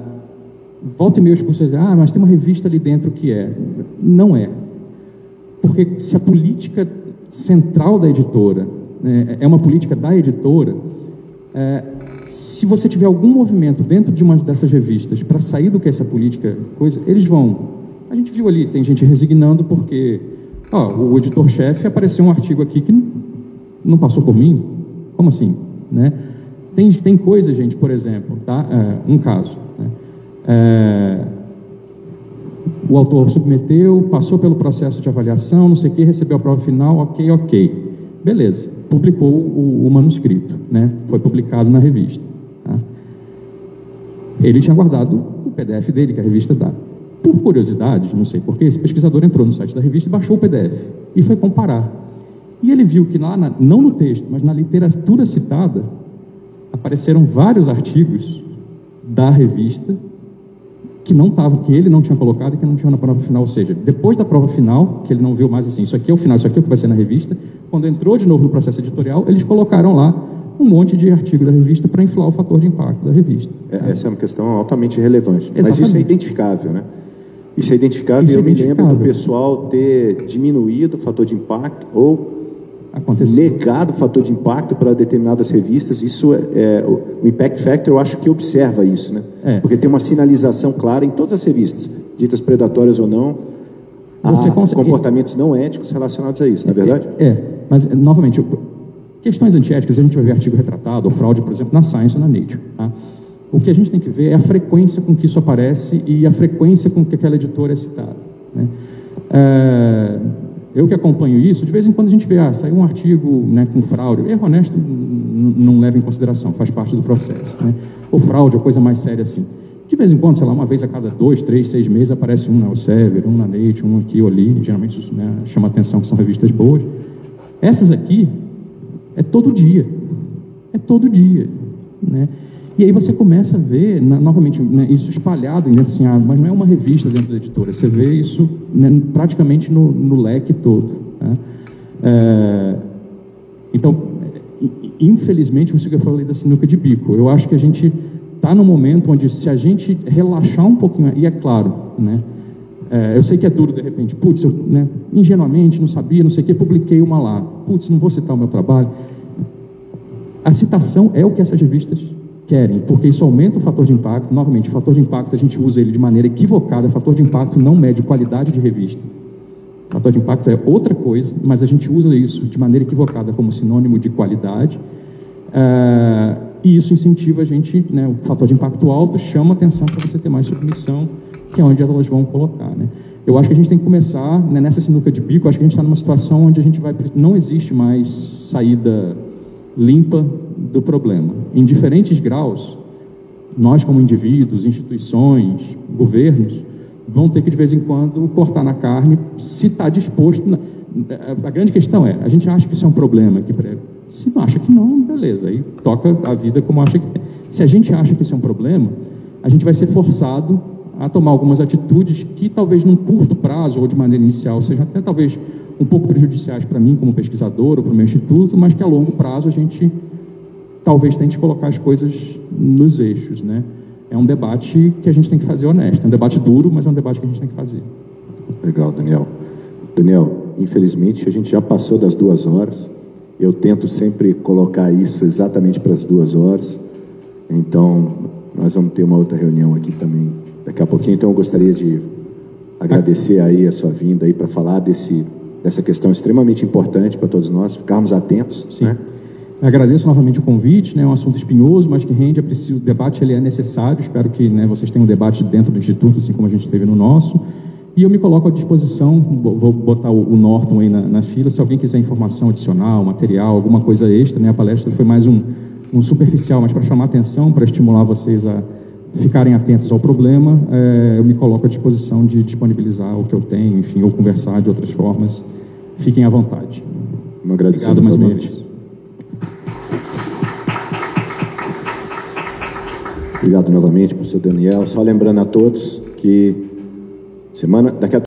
Volta e meia as pessoas dizem, mas tem uma revista ali dentro que é. Não é. Porque se a política central da editora é uma política da editora, se você tiver algum movimento dentro de uma dessas revistas para sair do que essa política, eles vão. A gente viu ali, tem gente resignando porque o editor-chefe apareceu um artigo aqui que não passou por mim. Como assim? Né? Tem coisa, gente, por exemplo, tá? Um caso. Né? O autor submeteu, passou pelo processo de avaliação, não sei o que, recebeu a prova final, ok. Beleza, publicou o manuscrito, né? Foi publicado na revista. Tá? Ele tinha guardado o PDF dele, que a revista dá. Por curiosidade, não sei porquê, esse pesquisador entrou no site da revista e baixou o PDF e foi comparar. E ele viu que lá, não no texto, mas na literatura citada, apareceram vários artigos da revista que ele não tinha colocado e que não tinha na prova final. Ou seja, depois da prova final, que ele não viu mais assim, isso aqui é o final, isso aqui é o que vai ser na revista, quando entrou de novo no processo editorial, eles colocaram lá um monte de artigo da revista para inflar o fator de impacto da revista. Essa é uma questão altamente relevante. Exatamente. Mas isso é identificável, né? Isso é identificável, e eu me lembro do pessoal ter diminuído o fator de impacto ou negado o fator de impacto para determinadas revistas. Isso o Impact Factor, eu acho que observa isso, né? Porque tem uma sinalização clara em todas as revistas, ditas predatórias ou não, comportamentos não éticos relacionados a isso, não é verdade? Mas, novamente, questões antiéticas, a gente vai ver artigo retratado, ou fraude, por exemplo, na Science ou na Nature. Tá? O que a gente tem que ver é a frequência com que isso aparece e a frequência com que aquela editora é citada. Né? Eu que acompanho isso, de vez em quando a gente vê, saiu um artigo, né, com fraude, erro honesto não leva em consideração, faz parte do processo. Né? Ou fraude, ou coisa mais séria assim. De vez em quando, sei lá, uma vez a cada 2, 3, 6 meses aparece um na Elsevier, um na Nature, um aqui ou ali. Geralmente isso, né, chama atenção que são revistas boas. Essas aqui é todo dia. É todo dia, né? E aí você começa a ver, novamente, né, isso espalhado dentro assim, mas não é uma revista dentro da editora, você vê isso, né, praticamente no leque todo, né? Então, infelizmente, isso que eu falei da sinuca de bico, eu acho que a gente está num momento onde, se a gente relaxar um pouquinho, e é claro, né, eu sei que é duro de repente, putz, eu, né, ingenuamente, não sabia, não sei o que, publiquei uma lá, putz, não vou citar o meu trabalho. A citação é o que essas revistas querem, porque isso aumenta o fator de impacto. Novamente, o fator de impacto a gente usa ele de maneira equivocada. O fator de impacto não mede qualidade de revista. O fator de impacto é outra coisa, mas a gente usa isso de maneira equivocada como sinônimo de qualidade, e isso incentiva a gente, né, o fator de impacto alto chama atenção para você ter mais submissão, que é onde elas vão colocar, né? Eu acho que a gente tem que começar, né, nessa sinuca de bico. Acho que a gente está numa situação onde a gente não existe mais saída limpa do problema. Em diferentes graus, nós como indivíduos, instituições, governos, vão ter que de vez em quando cortar na carne, se está disposto. A grande questão é, a gente acha que isso é um problema, se não acha que não, beleza, aí toca a vida como acha que é. Se a gente acha que isso é um problema, a gente vai ser forçado a tomar algumas atitudes que talvez num curto prazo ou de maneira inicial sejam até talvez um pouco prejudiciais para mim como pesquisador ou para o meu instituto, mas que a longo prazo a gente talvez tente colocar as coisas nos eixos, né? É um debate que a gente tem que fazer honesto, é um debate duro, mas é um debate que a gente tem que fazer. Legal, Daniel. Daniel, infelizmente a gente já passou das 2 horas, eu tento sempre colocar isso exatamente para as 2 horas, então nós vamos ter uma outra reunião aqui também daqui a pouquinho, então eu gostaria de agradecer aí a sua vinda aí para falar dessa questão extremamente importante para todos nós, ficarmos atentos. Sim. Né? Agradeço novamente o convite, né? É um assunto espinhoso, mas que rende, o debate ele é necessário, espero que, né, vocês tenham um debate dentro do Instituto, assim como a gente teve no nosso, e eu me coloco à disposição, vou botar o Norton aí na fila, se alguém quiser informação adicional, material, alguma coisa extra, né? A palestra foi mais um superficial, mas para chamar atenção, para estimular vocês a ficarem atentos ao problema, eu me coloco à disposição de disponibilizar o que eu tenho, enfim, ou conversar de outras formas. Fiquem à vontade. Obrigado mais uma vez. Obrigado novamente, professor Daniel. Só lembrando a todos que daqui a